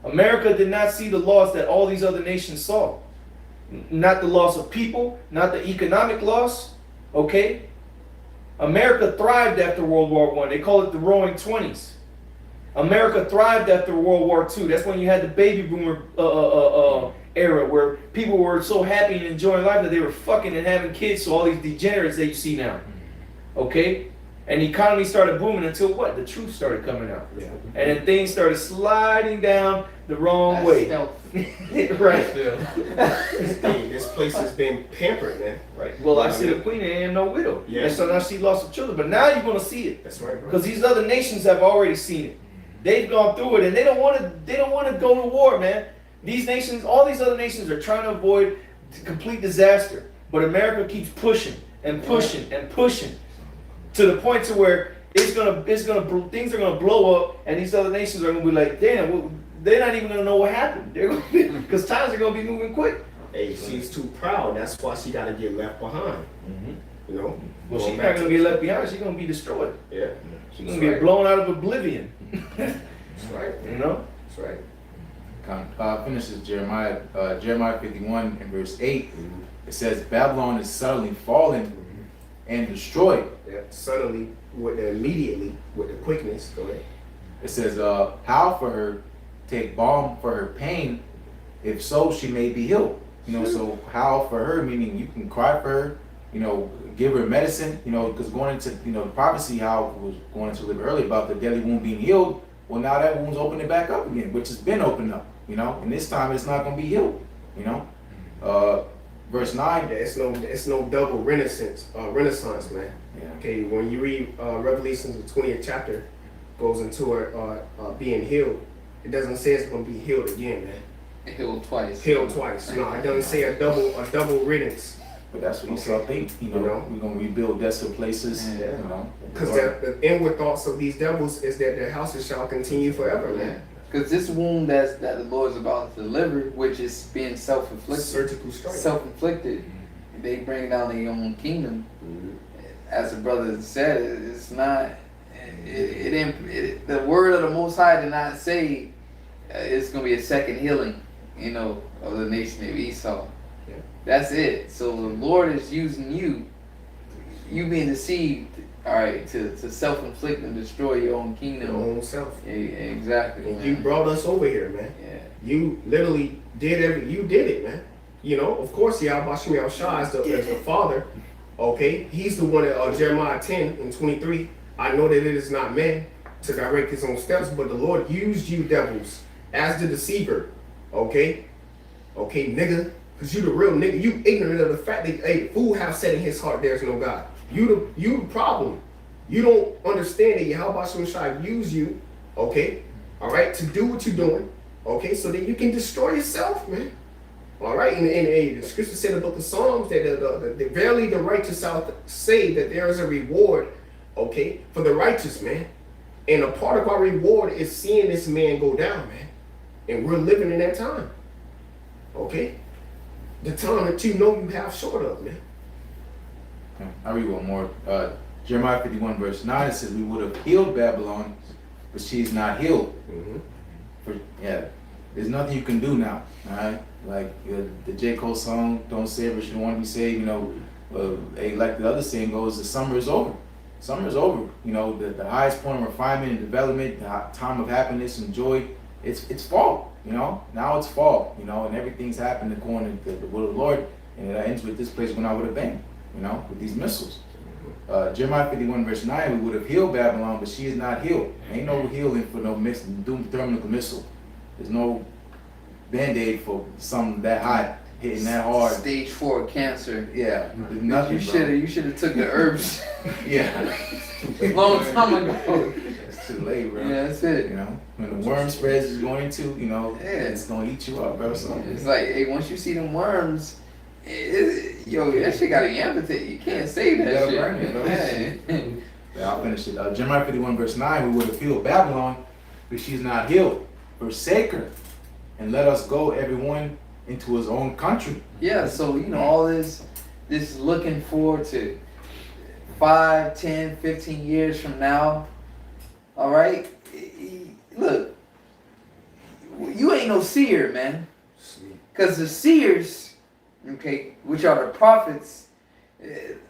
America did not see the loss that all these other nations saw. Not the loss of people, not the economic loss, okay? America thrived after World War I. They call it the Roaring 20s. America thrived after World War II. That's when you had the baby boomer era where people were so happy and enjoying life that they were fucking and having kids, so all these degenerates that you see now. Okay? And the economy started booming until what? The truth started coming out. Yeah. And then things started sliding down the wrong way. Right. This place has been pampered, man. Right. Well, I see the queen ain't no widow. Yeah. And so now she lost her children. But now you're going to see it. That's right, bro. Because these other nations have already seen it. They've gone through it, and they don't want to go to war, man. These nations, all these other nations are trying to avoid complete disaster. But America keeps pushing and pushing and pushing, to the point to where things are gonna blow up, and these other nations are gonna be like, damn, well, they're not even gonna know what happened. Because times are gonna be moving quick. Hey, she's too proud. That's why she got to get left behind. You know. Well, she's not gonna get left behind. She's gonna be destroyed. Yeah. She's gonna get blown out of oblivion. That's right. You know. That's right. Finishes Jeremiah 51 and verse 8. It says, Babylon is suddenly fallen and destroyed. Yeah. Suddenly, immediately, with the quickness. Go ahead. It says, howl for her, take balm for her pain, if so she may be healed. You know, so howl for her, meaning you can cry for her, you know, give her medicine, you know, because going into, you know, the prophecy, how it was going into a little earlier about the deadly wound being healed, well, now that wound's opening back up again, which has been opened up, you know, and this time it's not going to be healed, you know. Verse 9. Yeah, it's no double renaissance, man. Yeah. Okay, when you read Revelation, the 20th chapter, goes into it being healed. It doesn't say it's going to be healed again, man. Healed twice. Healed twice. No, it doesn't say a double riddance. But that's what Esau think, you know, we're going to rebuild desolate places, Yeah. you know. Because the inward thoughts of these devils is that their houses shall continue forever, man. Because this wound that the Lord is about to deliver, which is being self-inflicted, Surgical strike. self-inflicted, they bring down their own kingdom. As the brother said, it's not. The word of the Most High did not say it's going to be a second healing, you know, of the nation of Esau. Yeah. That's it. So the Lord is using you being deceived, all right, to self-inflict and destroy your own kingdom. Your own self. Exactly. And you brought us over here, man. Yeah. You literally did it, man. You know, of course, Yahweh Shai is the Father. Okay, He's the one that Jeremiah 10 and 23. I know that it is not man to direct his own steps, but the Lord used you devils as the deceiver. Okay, nigga, because you the real nigga. You ignorant of the fact that a fool have said in his heart there's no God. You the problem. You don't understand that Yahweh Shai used you. Okay, all right, to do what you're doing. Okay, so that you can destroy yourself, man. All right, and the scripture said in the book of Psalms that verily the righteous shall say that there is a reward, okay, for the righteous, man. And a part of our reward is seeing this man go down, man. And we're living in that time, okay? The time that you know you have short of, man. I'll read one more. Jeremiah 51 verse 9, it says, we would have healed Babylon, but she is not healed. There's nothing you can do now, all right? Like the J. Cole song, don't say but you don't want to be saved, you know. Like the other saying goes, the summer is over. Summer is over. You know, the highest point of refinement and development, the time of happiness and joy, it's fall, you know. Now it's fall, you know, and everything's happened according to the will of the Lord. And it ends with this place when I would have been, you know, with these missiles. Jeremiah 51 verse 9, we would have healed Babylon, but she is not healed. Ain't no healing for no thermal missile. There's no Band-Aid for something that high, hitting that hard. Stage 4 cancer. Yeah, nothing. You should have took the herbs Yeah, a long time ago. it's too late, bro. Yeah, that's it. You know, when the worm spreads, is going to, you know, Yeah. it's gonna eat you up, bro. So It's like, hey, once you see them worms, yo, that shit gotta be amputated. You can't save that gotta shit. burn it, bro. Man. yeah, I'll finish it. Jeremiah 51 verse 9, we would have healed Babylon, but she's not healed. Forsake her, and let us go, everyone, into his own country. Yeah, so you know all this looking forward to 5, 10, 15 years from now. All right, look, you ain't no seer, man, because the seers, okay, which are the prophets,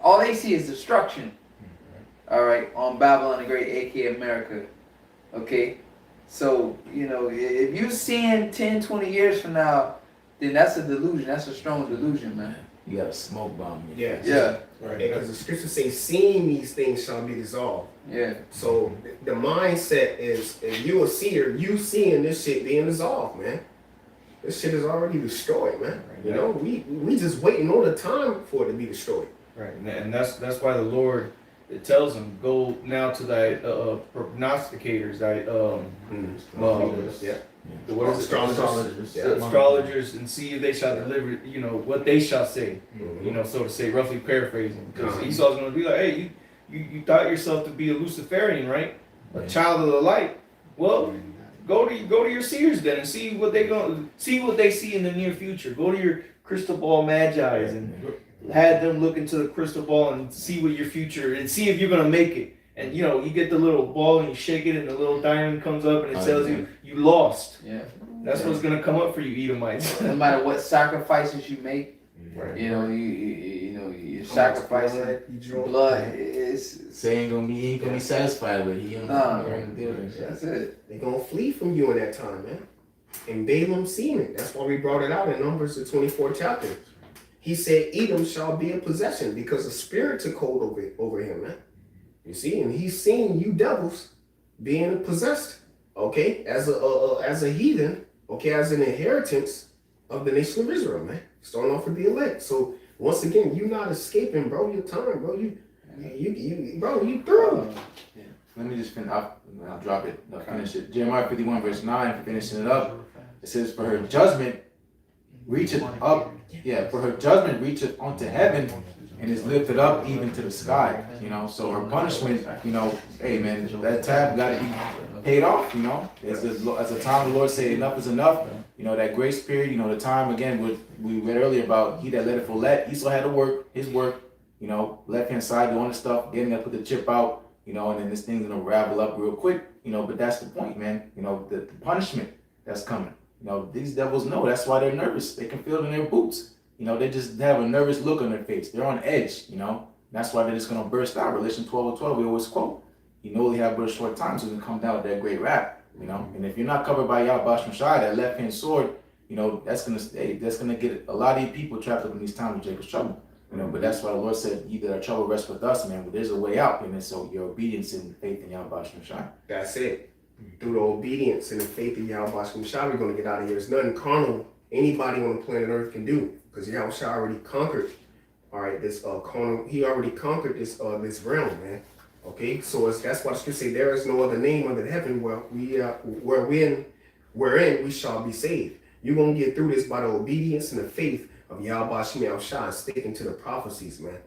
all they see is destruction. All right, on Babylon the Great, aka America. Okay, so you know if you're seeing 10, 20 years from now, then that's a delusion. That's a strong delusion, man. You got a smoke bomb. Yeah. Yeah, Right. Because the scriptures say, seeing these things shall be dissolved. yeah. So the mindset is, if you a seer, you seeing this shit being dissolved, man. This shit is already destroyed, man. You know, we just waiting on the time for it to be destroyed. Right, and that's why the Lord, it tells them, go now to thy prognosticators, thy Yeah. what is it? Astrologers. The astrologers, and see if they shall deliver, you know, what they shall say, you know, so to say, roughly paraphrasing. Because Esau's going to be like, hey, you thought yourself to be a Luciferian, right? A child of the light. Well, go to your seers then and see what they see in the near future. Go to your crystal ball magi's and had them look into the crystal ball and see what your future, and see if you're going to make it. And you know, you get the little ball and you shake it and the little diamond comes up and it tells you lost. Yeah. That's what's gonna come up for you, Edomites. No matter what sacrifices you make, Right. you know, you sacrifice blood. It's Saying he ain't gonna be satisfied with it. He ain't gonna deal with it. that's it. They're going to flee from you in that time, man. And Balaam seen it. That's why we brought it out in Numbers, the 24th chapter. He said, Edom shall be a possession because the spirit took hold over him, man. You see, and he's seen you devils being possessed, okay, as a heathen, okay, as an inheritance of the nation of Israel, man. Starting off with the elect. So once again, you not escaping, bro. Your time, bro. You through. Let me just finish. I'll drop it. I'll finish it. Jeremiah 51 verse 9, finishing it up. It says, for her judgment reacheth up. Yeah, for her judgment reacheth unto heaven and is lifted up even to the sky. You know, so her punishment, you know, hey man, that tab got to be paid off, you know. As the time the Lord said, enough is enough. You know, that grace period, you know, the time again, we read earlier about he that letteth will let. Esau had to work, his work, you know, left hand side doing the stuff, getting up, put the chip out, you know, and then this thing's gonna ravel up real quick, you know, but that's the point, man. You know, the punishment that's coming. You know, these devils know, that's why they're nervous. They can feel it in their boots. You know, they just have a nervous look on their face. They're on edge, you know. That's why they're just gonna burst out. Revelation 12:12, we always quote. You know they have but a short time, so we can come down with that great wrath, you know. And if you're not covered by Yahweh Shai, that left hand sword, you know, that's gonna get a lot of you people trapped up in these times of Jacob's trouble. You know, but that's why the Lord said, either our trouble rests with us, man, but there's a way out. And so your obedience and faith in Yahweh Shai. That's it. Through the obedience and the faith of Yahweh Shai, we're going to get out of here. There's nothing carnal anybody on the planet Earth can do, because Yahweh Shai already conquered, all right, this carnal, he already conquered this realm, man. Okay, so that's why the scripture say there is no other name under heaven wherein we shall be saved. You're going to get through this by the obedience and the faith of Yahweh Shai, sticking to the prophecies, man.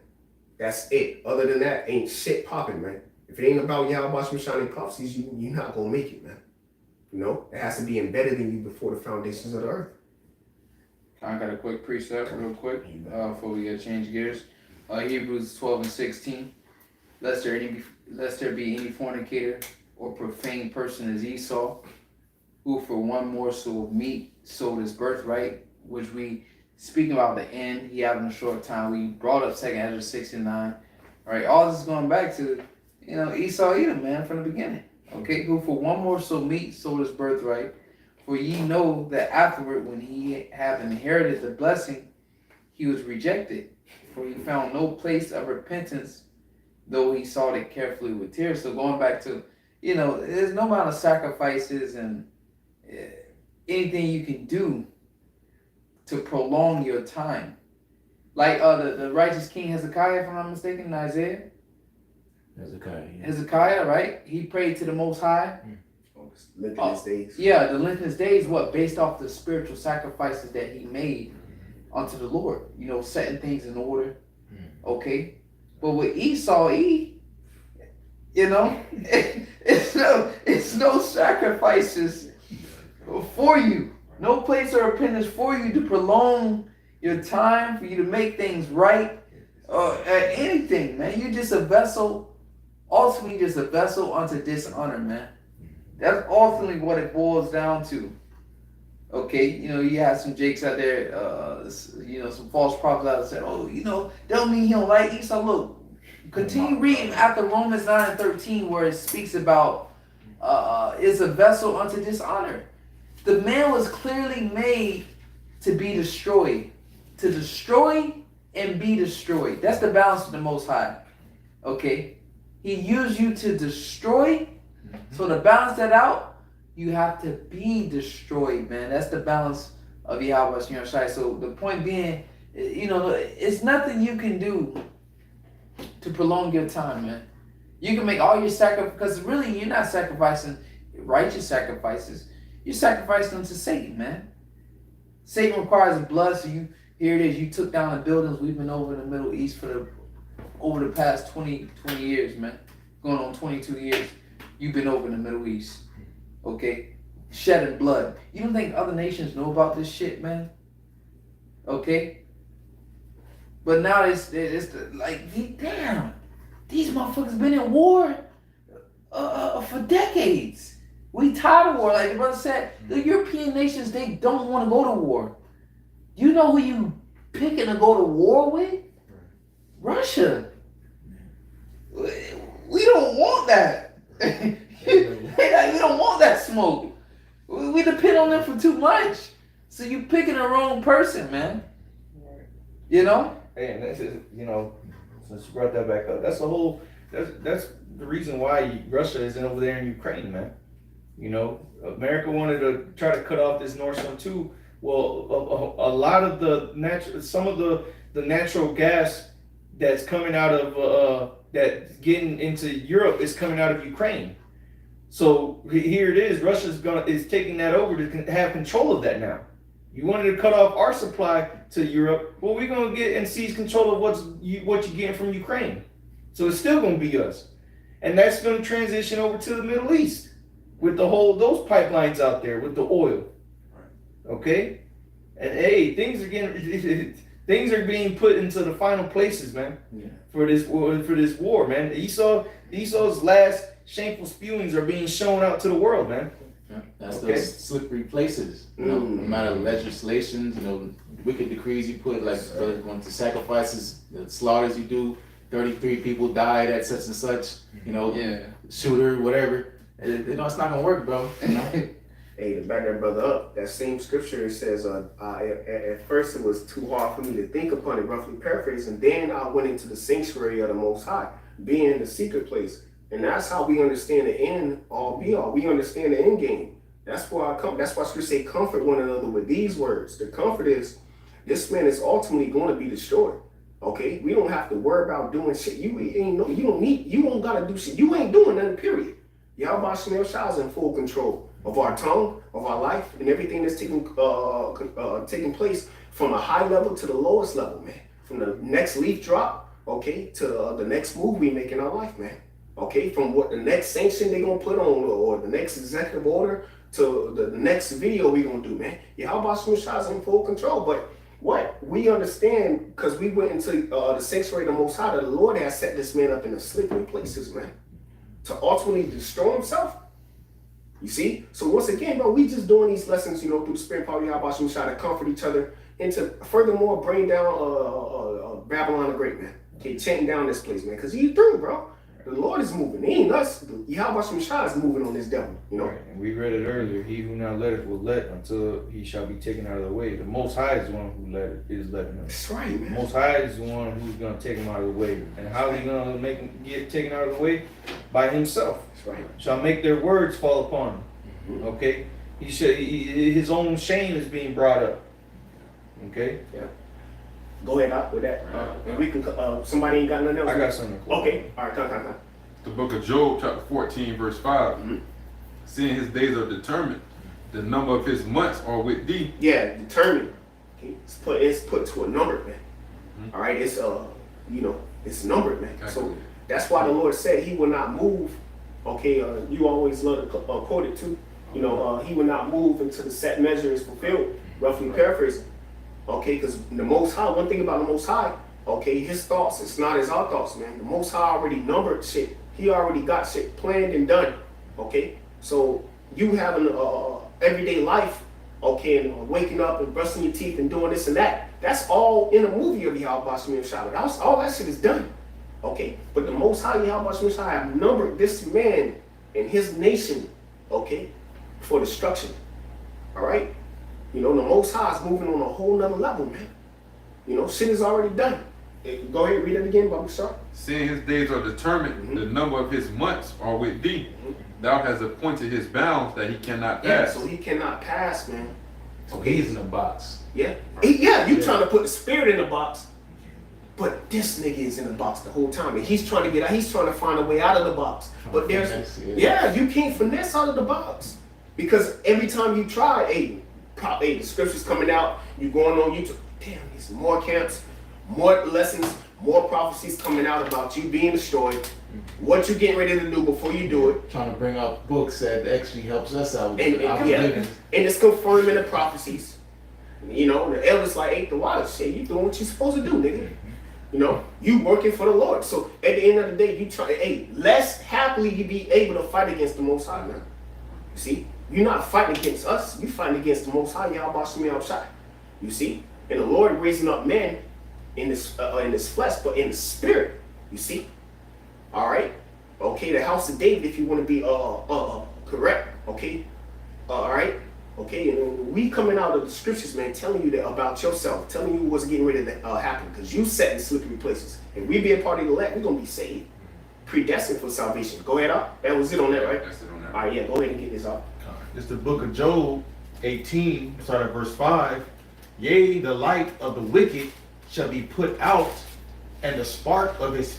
That's it. Other than that, ain't shit popping, man. If it ain't about Yahweh Shai and prophecies, you're not going to make it, man. You know, it has to be embedded in you before the foundations of the earth. I got a quick precept real quick before we change gears. Hebrews 12:16. Lest there be any fornicator or profane person as Esau, who for one morsel of meat sold his birthright, which we, speaking about the end, he having a short time, we brought up 2nd Ezra 69. All right, all this is going back to, you know, Esau Edom, man, from the beginning. Okay, who for one morsel of meat sold his birthright. For ye know that afterward, when he had inherited the blessing, he was rejected. For he found no place of repentance, though he sought it carefully with tears. So going back to, you know, there's no amount of sacrifices and anything you can do to prolong your time. Like the righteous king Hezekiah, if I'm not mistaken, in Isaiah. Hezekiah. Yeah. Hezekiah, right? He prayed to the Most High. Lengthen his days. Yeah, the length of his days, what? Based off the spiritual sacrifices that he made unto the Lord. You know, setting things in order. Okay? But with Esau, you know, it's no sacrifices for you. No place or appendage for you to prolong your time, for you to make things right, or anything, man. You're just a vessel, ultimately just a vessel unto dishonor, man. That's ultimately what it boils down to. Okay, you know, you have some jakes out there, you know, some false prophets out there saying, oh, you know, that don't mean he don't like Esau. Look, continue reading after Romans 9:13, where it speaks about is a vessel unto dishonor. The man was clearly made to be destroyed, to destroy and be destroyed. That's the balance of the Most High. Okay, he used you to destroy. So to balance that out, you have to be destroyed, man. That's the balance of Yahweh Shai. So the point being, you know, it's nothing you can do to prolong your time, man. You can make all your sacrifices, because really you're not sacrificing righteous sacrifices. You're sacrificing them to Satan, man. Satan requires blood, so here it is. You took down the buildings we've been over in the Middle East over the past 20 years, man. Going on 22 years. You've been over in the Middle East, okay? Shedding blood. You don't think other nations know about this shit, man? Okay? But now it's like, damn, these motherfuckers been in war for decades. We tired of war. Like the brother said, the European nations, they don't want to go to war. You know who you picking to go to war with? Russia. We don't want that. We don't want that smoke. We depend on them for too much. So you picking the wrong person, man. You know? Hey, and this is, you know, since you brought that back up, that's the reason why Russia isn't over there in Ukraine, man. You know, America wanted to try to cut off this Nord Stream 2. Well, a lot of some of the natural gas that's coming out of that's getting into Europe is coming out of Ukraine. So here it is. Russia's is taking that over to have control of that now. You wanted to cut off our supply to Europe. Well, we're gonna get and seize control of what you're getting from Ukraine. So it's still gonna be us, and that's gonna transition over to the Middle East with those pipelines out there with the oil. Okay, and hey, things are being put into the final places, man. Yeah. For this war, man. Esau's last shameful spewings are being shown out to the world, man. Yeah, that's those slippery places. You know, no matter legislations, you know, wicked decrees you put, like going to sacrifices, the slaughters you do. 33 people died at such and such. You know, shooter, whatever. You know, it's not gonna work, bro. You know? Hey, to back that brother up, that same scripture says, at first it was too hard for me to think upon it, roughly paraphrasing. Then I went into the sanctuary of the Most High, being in the secret place. And that's how we understand the end all be all. We understand the end game. That's why scripture say comfort one another with these words. The comfort is, this man is ultimately going to be destroyed. Okay? We don't have to worry about doing shit. You don't gotta do shit. You ain't doing nothing, period. Yahweh Shai is in full control of our tongue, of our life, and everything that's taking place from a high level to the lowest level, man. From the next leaf drop, okay, to the next move we make in our life, man. Okay, from what the next sanction they gonna put on, or the next executive order, to the next video we gonna do, man. Yahweh Shai is in full control, but what we understand, because we went into the sanctuary of the Most High, the Lord has set this man up in the slippery places, man, to ultimately destroy himself. You see? So once again, bro, we just doing these lessons, you know, through the spirit power of Yahweh Shai to comfort each other and to furthermore bring down Babylon the Great, man. Okay, chanting down this place, man, because he's through, bro. The Lord is moving. He ain't us. Yahweh Shai is moving on this devil, you know. Right. And we read it earlier. He who now letteth will let until he shall be taken out of the way. The Most High is the one who is letting him. That's right, man. The Most High is the one who's going to take him out of the way. And how is he going to make him get taken out of the way? By himself. That's right. Shall make their words fall upon him. Okay? His own shame is being brought up. Okay. Go ahead, Doc, with that. We can. Somebody ain't got nothing else. I got something. Okay. All right. Come. The book of Job, chapter 14, verse 5. Seeing his days are determined, the number of his months are with thee. Yeah, determined. Okay. It's put to a number, man. All right. It's it's numbered, man. So that's why the Lord said He will not move. Okay. You always love to quote it too. He will not move until the set measure is fulfilled. Roughly paraphrasing. Okay, because the Most High, one thing about the Most High, okay, His thoughts, it's not as our thoughts, man. The Most High already numbered shit. He already got shit planned and done. Okay, so you having everyday life, okay, and waking up and brushing your teeth and doing this and that, that's all in a movie of Yahweh Shemim Shabbat. All that shit is done. Okay, but the Most High Yahweh Shemim Shabbat have numbered this man and his nation, okay, for destruction. All right. The Most High is moving on a whole nother level, man. Shit is already done. Go ahead, read it again, Baba Shah. Seeing his days are determined, the number of his months are with thee. Thou hast appointed his bounds that he cannot Yeah, pass. so he cannot pass, man. So he's in the box. Yeah. You trying to put the spirit in the box, but this nigga is in the box the whole time. And he's trying to get out, he's trying to find a way out of the box. But you can't finesse out of the box. Because every time you try, the scriptures coming out, you going on YouTube, damn, there's more camps, more lessons, more prophecies coming out about you being destroyed, what you getting ready to do before you do it. Trying to bring out books that actually helps us out. And it's confirming the prophecies. The elders like, hey, the water, shit, you doing what you supposed to do, nigga. You working for the Lord. So at the end of the day, you try, less happily you be able to fight against the Most High, man. You see? You're not fighting against us. You're fighting against the Most High, Yahweh Shemim Shabbat. You see? And the Lord raising up men in this flesh, but in the spirit. You see? All right? Okay, the house of David, if you want to be correct. Okay? All right? Okay, and we coming out of the scriptures, man, telling you that about yourself, telling you what's getting ready to happen, because you set in slippery places. And we be a part of the elect, we're going to be saved. Predestined for salvation. Go ahead, up. That was it on that, right? That's it on that. All right, yeah, go ahead and get this up. It's the book of Job 18, starting at verse 5. Yea, the light of the wicked shall be put out, and the spark of his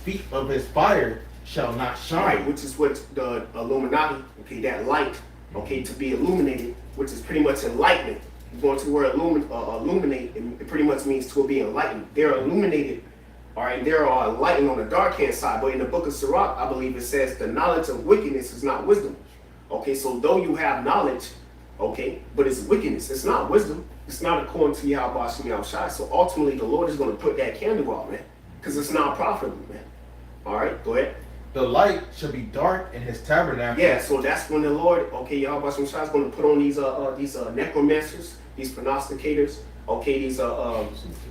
fire shall not shine. Right, which is what the Illuminati, okay, that light, okay, to be illuminated, which is pretty much enlightenment. Going to the word illuminate, it pretty much means to be enlightened. They're illuminated, all right, they're enlightened on the dark hand side, but in the book of Sirach, I believe it says the knowledge of wickedness is not wisdom. Okay, so though you have knowledge, okay, but it's wickedness, it's not wisdom. It's not according to Yahweh Shemim Shabbat. So ultimately, the Lord is going to put that candle out, man, because it's not profitable, man. All right, go ahead. The light shall be dark in his tabernacle. Yeah, so that's when the Lord, okay, Yahweh Shemim Shabbat is going to put on these necromancers, these prognosticators, okay, these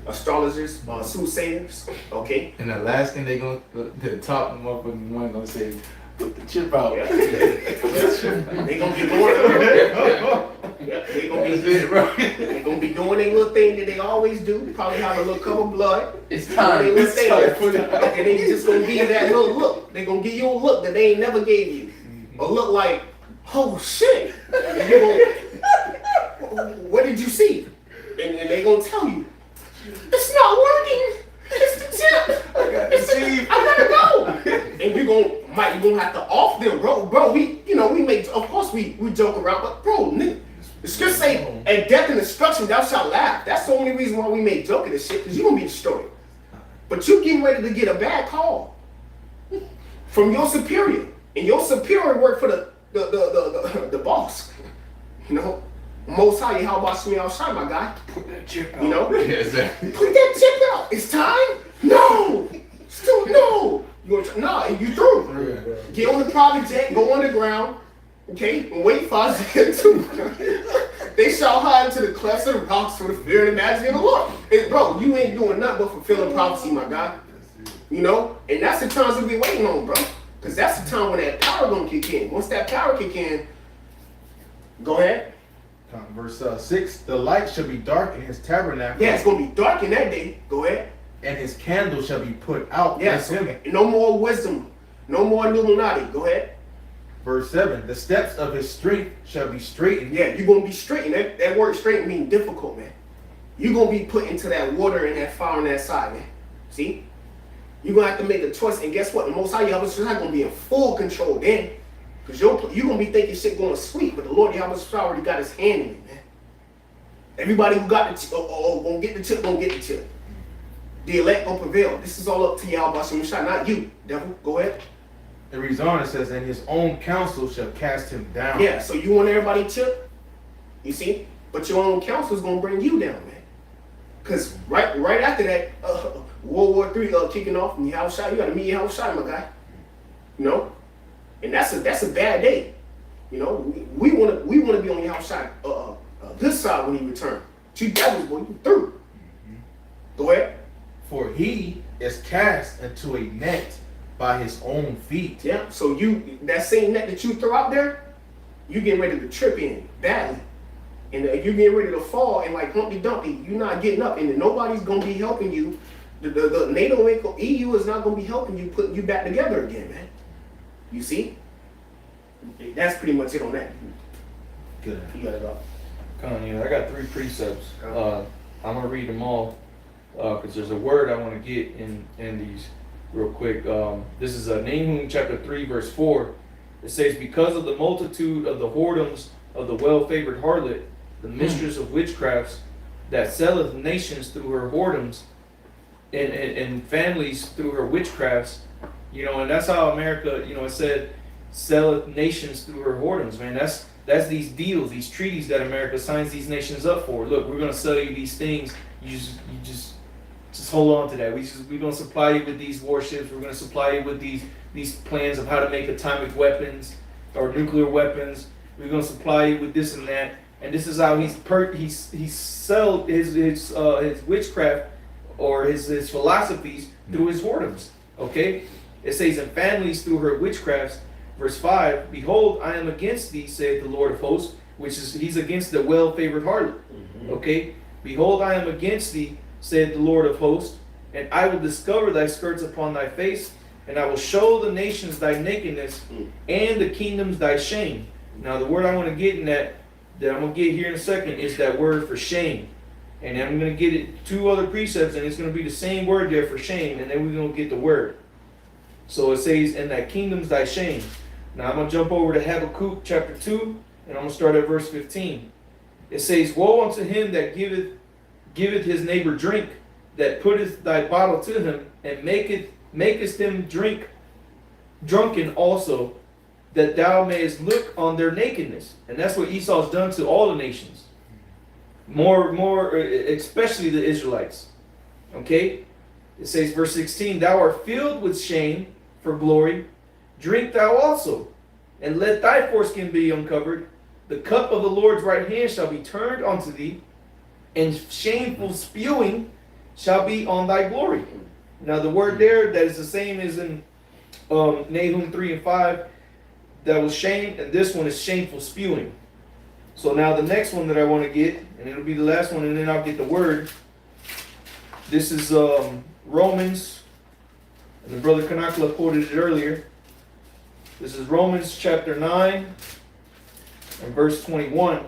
astrologers, soothsayers, okay. And the last thing they gonna, the top motherfucking one gonna say, put the chip out. Yeah. They gonna be doing they gonna be doing their little thing that they always do. They probably have a little cup of blood. It's time. And they just gonna give you that little look. They gonna give you a look that they ain't never gave you. A look like, oh shit. And you gonna, what did you see? And they gonna tell you, it's not working. It's the tip. I gotta go. And you gonna have to off them, bro. We make, of course we joke around, but bro, nigga, the scripture say, at death and destruction thou shalt laugh. That's the only reason why we make joke of this shit, because you gonna be destroyed. But you getting ready to get a bad call from your superior, and your superior work for the boss. Most High, Yahweh Shemim Shabbat, my guy. Put that chip out. Yeah, exactly. Put that chip out. It's time? No. Still no. You through. Get on the private jet, go underground, okay, and wait 5 seconds. They shall hide into the clefts of the rocks for the fear and the majesty of the Lord. And bro, you ain't doing nothing but fulfilling prophecy, my guy. And that's the times we be waiting on, bro. Because that's the time when that power gonna kick in. Once that power kick in, go ahead. Verse 6, the light shall be dark in his tabernacle. Yeah, it's going to be dark in that day. Go ahead. And his candle shall be put out. Yes. No more wisdom. No more Illuminati. Go ahead. Verse 7, the steps of his strength shall be straightened. Yeah, you're going to be straightened. That word straightened means difficult, man. you're going to be put into that water and that fire on that side, man. See? You're going to have to make a choice. And guess what? The Most High Yahweh Shai going to be in full control then. Because you're going to be thinking shit going sweet. But the Lord Yahweh Shai already got his hand in it, man. Everybody who got the going to get the tip, going to get the tip. The elect going to prevail. This is all up to Yahweh Shai, not you, devil. Go ahead. It reads on, it says, and his own counsel shall cast him down. Yeah, so you want everybody tip? You see? But your own counsel is going to bring you down, man. Because right after that, World War III kicking off, and Yahweh Shai, you got to meet Yahweh Shai, my guy. You know? And that's a bad day. You know? We want to be on Yahweh Shai good side when he returns. Two devils, boy, you through. Go ahead. For he is cast into a net by his own feet. Yeah, so that same net that you throw out there, you getting ready to trip in badly. And you're getting ready to fall and like Humpty Dumpty, you're not getting up, and then nobody's gonna be helping you. The NATO EU is not gonna be helping you, putting you back together again, man. You see? That's pretty much it on that. Good. You got it up. I got 3 precepts. I'm gonna read them all because there's a word I want to get in these real quick. This is Nahum chapter 3 verse 4. It says, because of the multitude of the whoredoms of the well-favored harlot, the mistress of witchcrafts, that selleth nations through her whoredoms, and families through her witchcrafts, you know, and that's how America, you know, it said, selleth nations through her whoredoms, man. That's these deals, these treaties that America signs these nations up for. Look, we're gonna sell you these things. You just hold on to that. We're gonna supply you with these warships. We're gonna supply you with these plans of how to make atomic weapons or nuclear weapons. We're gonna supply you with this and that. And this is how he's sold his witchcraft or his philosophies through his whoredoms. Okay? It says, in families through her witchcrafts. Verse 5, behold, I am against thee, saith the Lord of hosts, which is, he's against the well-favored harlot. Okay? Behold, I am against thee, saith the Lord of hosts, and I will discover thy skirts upon thy face, and I will show the nations thy nakedness, and the kingdoms thy shame. Now, the word I want to get in that I'm going to get here in a second, is that word for shame. And I'm going to get it 2 other precepts, and it's going to be the same word there for shame, and then we're going to get the word. So it says, and thy kingdoms thy shame. Now I'm going to jump over to Habakkuk chapter 2, and I'm going to start at verse 15. It says, woe unto him that giveth his neighbor drink, that putteth thy bottle to him, and makest him drunken also, that thou mayest look on their nakedness. And that's what Esau's done to all the nations. More, especially the Israelites. Okay? It says, verse 16, thou art filled with shame for glory. Drink thou also, and let thy foreskin be uncovered. The cup of the Lord's right hand shall be turned unto thee, and shameful spewing shall be on thy glory. Now the word there that is the same as in Nahum 3 and 5, that was shame, and this one is shameful spewing. So now the next one that I want to get, and it'll be the last one, and then I'll get the word. This is Romans, and the brother Kanakla quoted it earlier. This is Romans chapter 9 and verse 21.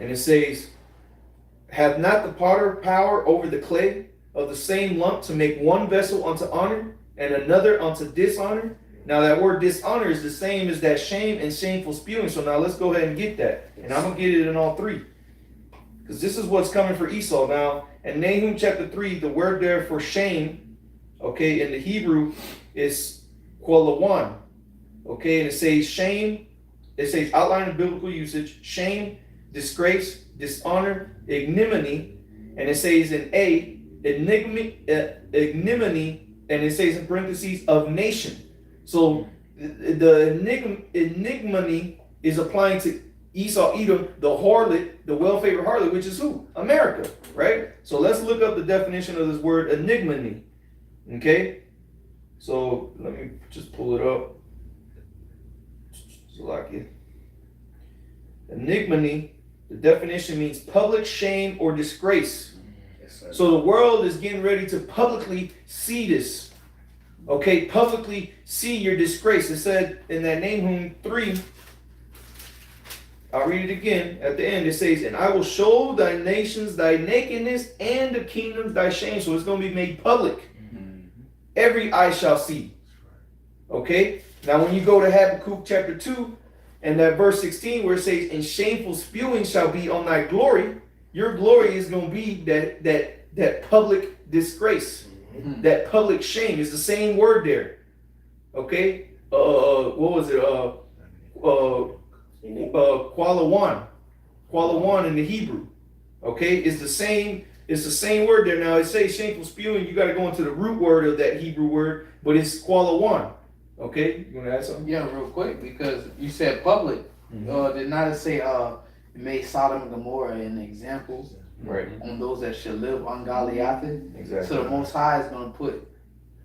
And it says, hath not the potter power over the clay of the same lump to make one vessel unto honor and another unto dishonor? Now that word dishonor is the same as that shame and shameful spewing. So now let's go ahead and get that. And I'm going to get it in all 3. Because this is what's coming for Esau. Now, in Nahum chapter 3, the word there for shame, okay, in the Hebrew is kwalawan. Okay, and it says shame. It says outline of biblical usage, shame, disgrace, dishonor, ignominy. And it says in ignominy, and it says in parentheses, of nation. So the ignominy is applying to Esau, Edom, the harlot, the well-favored harlot, which is who? America, right? So let's look up the definition of this word ignominy. Okay? So let me just pull it up. Ignominy, the definition means public shame or disgrace. So the world is getting ready to publicly see this. Okay, publicly see your disgrace. It said in that Nahum 3, I'll read it again. At the end, it says, "And I will show thy nations thy nakedness, and the kingdoms thy shame." So it's going to be made public. Every eye shall see. Okay? Now, when you go to Habakkuk chapter 2, and that verse 16, where it says, "And shameful spewing shall be on thy glory," your glory is going to be that public disgrace, that public shame. Is the same word there. Okay? What was it? Qualawan in the Hebrew. Okay? It's the same word there. Now it says shameful spewing. You got to go into the root word of that Hebrew word, but it's qualawan. Okay? You want to add something? Yeah, real quick, because you said public. Did not it say it made Sodom and Gomorrah an example Right. on those that should live ungodly after? Exactly. So the Most High is going to put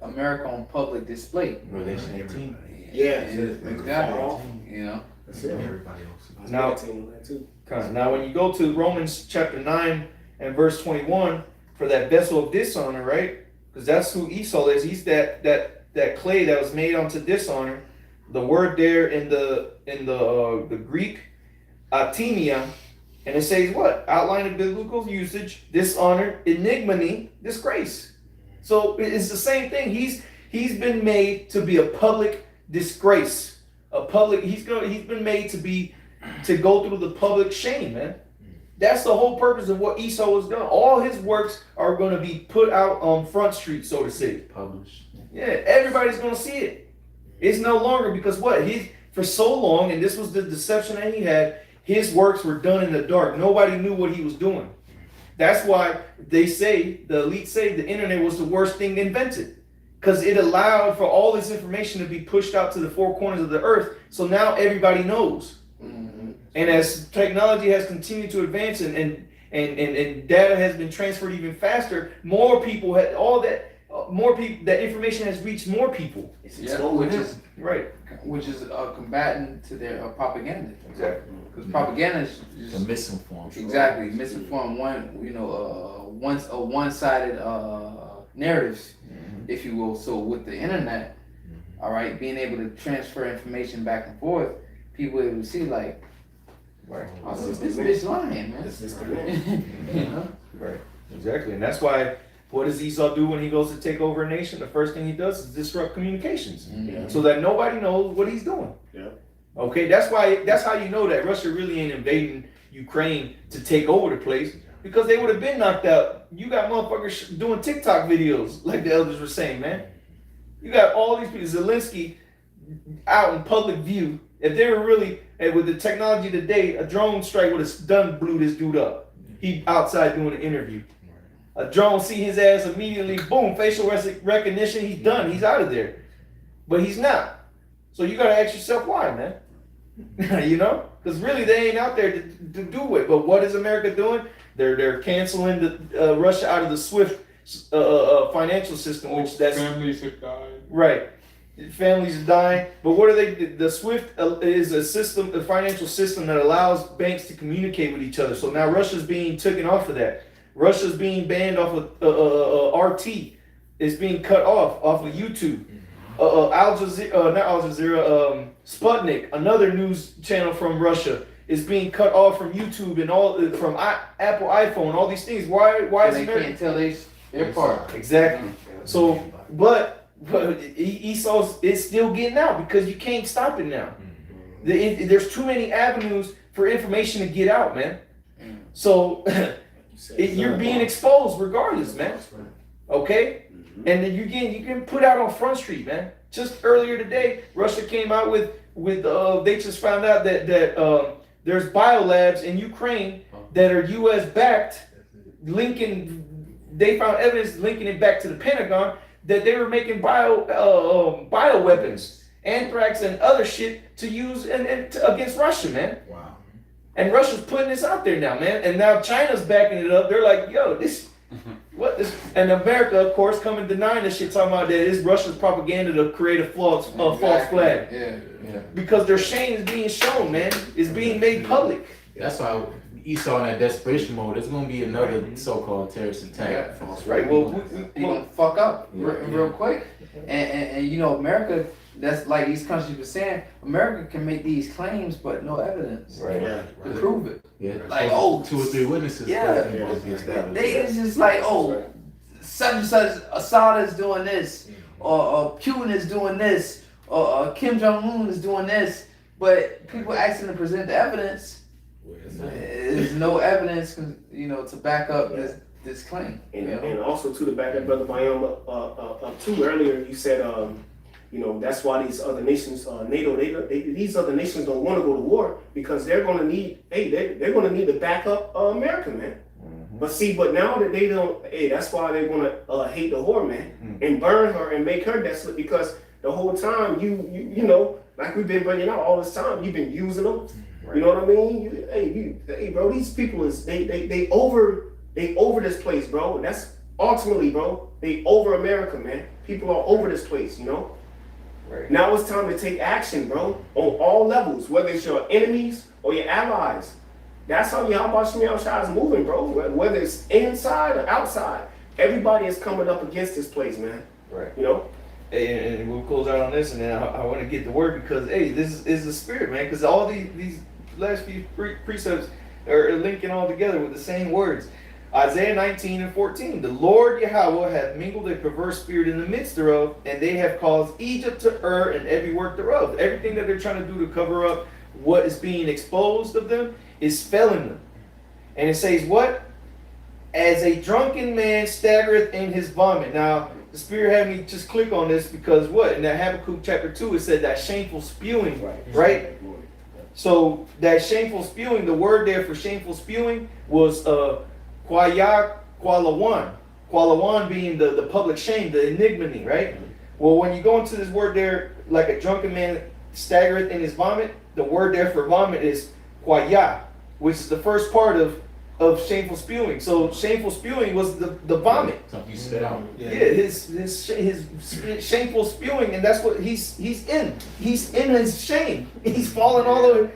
America on public display. Revelation 18. Yeah. Exactly. You know. That's it. Now, now, when you go to Romans chapter 9 and verse 21, for that vessel of dishonor, right? Because that's who Esau is. He's that clay that was made unto dishonor. The word there in the Greek, atimia, and it says what? Outline of biblical usage: dishonor, ignominy, disgrace. So it's the same thing. He's been made to be a public disgrace. He's been made to go through the public shame, man. That's the whole purpose of what Esau has done. All his works are going to be put out on Front Street, so to say. Published. Yeah, everybody's going to see it. It's no longer because what? For so long, and this was the deception that he had, his works were done in the dark. Nobody knew what he was doing. That's why the elite say the internet was the worst thing invented. Because it allowed for all this information to be pushed out to the four corners of the earth. So now everybody knows. And as technology has continued to advance and data has been transferred even faster, more people had that information has reached more people. Which is combating to their propaganda. Exactly. Because propaganda is The misinformed. exactly misinformed one-sided narratives, if you will. So with the internet, all right, being able to transfer information back and forth, people able to see like, Right. oh, this bitch lying, man. You know? Right. Exactly. And that's why, what does Esau do when he goes to take over a nation? The first thing he does is disrupt communications, so that nobody knows what he's doing. Yeah. Okay, that's how you know that Russia really ain't invading Ukraine to take over the place, because they would have been knocked out. You got motherfuckers doing TikTok videos, like the elders were saying, man. You got all these people, Zelensky, out in public view. If they were really, with the technology today, a drone strike would have blew this dude up. He outside doing an interview. A drone see his ass immediately, boom, facial recognition, he's done, he's out of there. But he's not. So you gotta ask yourself why, man. You know? Because really they ain't out there to do it. But what is America doing? They're canceling the Russia out of the SWIFT financial system, which that's families have died. right. Families are dying, but what are they? The SWIFT is a system, a financial system that allows banks to communicate with each other. So now Russia's being taken off of that. Russia's being banned off of RT. It's being cut off of YouTube. Al Jazeera, not Al Jazeera, Sputnik, another news channel from Russia, is being cut off from YouTube and all from Apple iPhone. All these things. Why is they America? can't tell their part. Exactly. So, but Esau's is still getting out because you can't stop it now. There's too many avenues for information to get out, man. So you're being exposed regardless, man. Okay? And then you can put out on Front Street, man. Just earlier today, Russia came out with they just found out that there's biolabs in Ukraine that are U.S. backed, they found evidence linking it back to the Pentagon, that they were making bioweapons, anthrax and other shit to use against Russia, man. Wow. And Russia's putting this out there now, man. And now China's backing it up. They're like, yo, what this? And America, of course, coming denying this shit, talking about that it's Russia's propaganda to create a false flag. Yeah. Because their shame is being shown, man. It's being made public. That's why Esau in that desperation mode. There's gonna be another so-called terrorist attack. Right. Well, He gonna fuck up real quick. And you know, America that's like these countries were saying, America can make these claims, but no evidence Right. to prove it. Yeah. Like, So 2 or 3 witnesses. Yeah. supposed to be established. They it's just like, oh, such and such, Assad is doing this, or Putin is doing this, or Kim Jong Un is doing this, but people asking to present the evidence. There's no evidence, to back up this claim. And also to the back of Brother Bayam up too earlier, you said that's why these other nations, NATO, these other nations don't want to go to war because they're going to need, they're going to need to back up America, man. But now that they don't, that's why they're going to hate the whore, man, and burn her and make her desolate because the whole time you know, like we've been bringing out all this time, you've been using them. You know what I mean? Hey, bro, these people is they over this place, bro. And that's ultimately, bro, they over America, man. People are over this place, you know? Right. Now it's time to take action, bro, on all levels, whether it's your enemies or your allies. That's how Yahweh Shemiel Shai is moving, bro. Whether it's inside or outside, everybody is coming up against this place, man. Right. You know? Hey, and we'll close out on this, and then I want to get the word because, this is the spirit, man. Because all these last few precepts are linking all together with the same words. Isaiah 19:14. The Lord Yahweh hath mingled a perverse spirit in the midst thereof, and they have caused Egypt to err in every work thereof. Everything that they're trying to do to cover up what is being exposed of them is failing them. And it says what? As a drunken man staggereth in his vomit. Now, the Spirit had me just click on this because what? In that Habakkuk chapter 2, it said that shameful spewing, right? So that shameful spewing, the word there for shameful spewing was Kwalawan. Kwalawan being the public shame, the ignominy, right? Well, when you go into this word there, like a drunken man staggereth in his vomit, the word there for vomit is Kwaya, which is the first part of shameful spewing. So shameful spewing was the vomit. Something you spit out. Yeah, his shameful spewing, and that's what he's in. He's in his shame. He's falling all over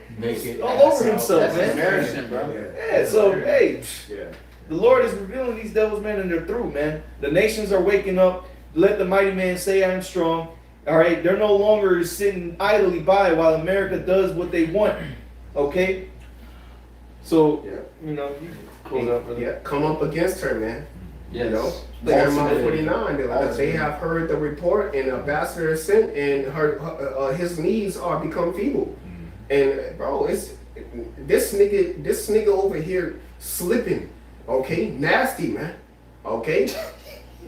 himself, That's man. embarrassing, bro. Yeah, so the Lord is revealing these devils, man, and they're through, man. The nations are waking up. Let the mighty man say, "I am strong." All right, they're no longer sitting idly by while America does what they want. Okay, so you close out, brother. Yeah, come up against her, man. Yes. You know, Jeremiah 49. They have heard the report, and ambassador is sent, and his knees are become feeble. And bro, it's this nigga over here slipping. Okay, nasty, man. Okay,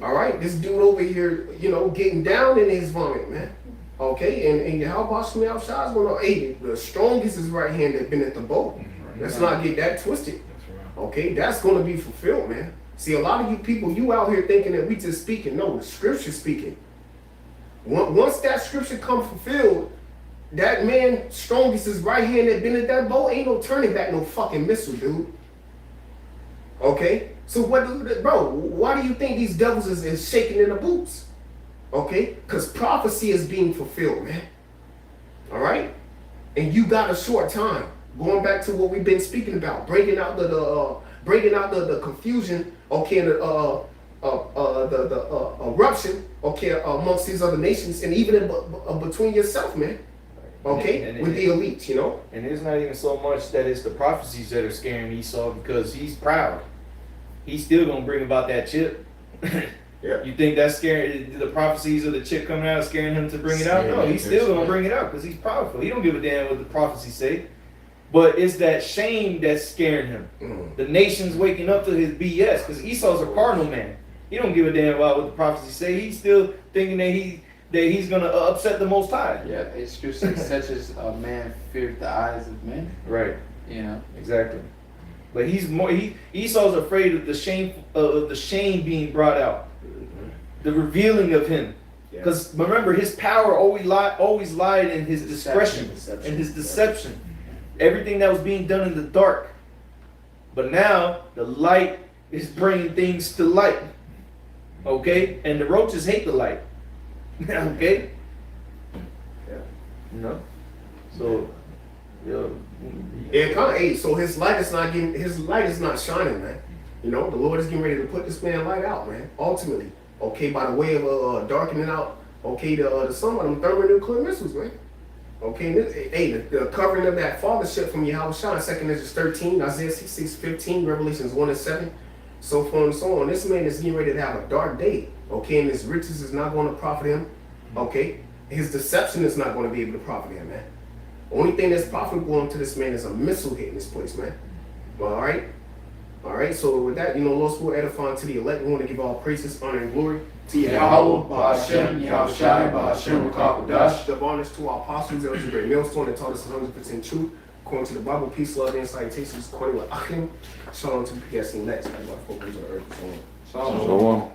all right. This dude over here, getting down in his vomit, man. Okay, and how about Shemiel Shai's gonna? Hey, the strongest is right hand that been at the boat. Let's not get that twisted. Okay, that's gonna be fulfilled, man. See, a lot of you people, you out here thinking that we just speaking. No, the scripture speaking. Once that scripture come fulfilled, that man strongest is right hand that been at that boat ain't no turning back no fucking missile, dude. Okay, so why do you think these devils is shaking in the boots? Okay, because prophecy is being fulfilled, man. All right, and you got a short time. Going back to what we've been speaking about, breaking out the confusion, okay, and the eruption, okay, amongst these other nations, and even between yourself, man. Okay, with the elites, And it's not even so much that it's the prophecies that are scaring Esau because he's proud. He's still gonna bring about that chip. Yeah. You think that's scaring the prophecies of the chip coming out, scaring him to bring it out? No, he's still gonna bring it out because he's powerful. He don't give a damn what the prophecies say. But it's that shame that's scaring him. The nation's waking up to his BS because Esau's a carnal man. He don't give a damn about what the prophecies say. He's still thinking that he's gonna upset the Most High. Yeah, it's true. Such as a man feared the eyes of men. Right. Exactly. But Esau's afraid of the shame being brought out, the revealing of him. Because remember, his power always lied in his discretion and his deception. Everything that was being done in the dark. But now the light is bringing things to light. Okay, and the roaches hate the light. Okay. So. So his light is not shining, man. The Lord is getting ready to put this man light out, man. Ultimately, okay, by the way of darkening out Okay, some of them thermonuclear missiles, man. Okay, the covering of that fathership from Yahweh Shah, 2 Ezra 13, Isaiah 66, 15, Revelations 1 and 7, so forth and so on. This man is getting ready to have a dark day. Okay, and his riches is not going to profit him. Okay, his deception is not going to be able to profit him, man. Only thing that's profitable to this man is a missile hitting this place, man. All right. All right, so with that, Lord, we're edifying to the elect. We want to give all praises, honor, and glory to Yahweh, Ba'ashem, Yahushai, Ba'ashem, Rakakodash. The honors to our apostles, elders, great millstone that taught us 100% truth. According to the Bible, peace, love, and salutations. According to Achim, shalom to the guests and next. Everybody focus on the earth. Shalom. Shalom.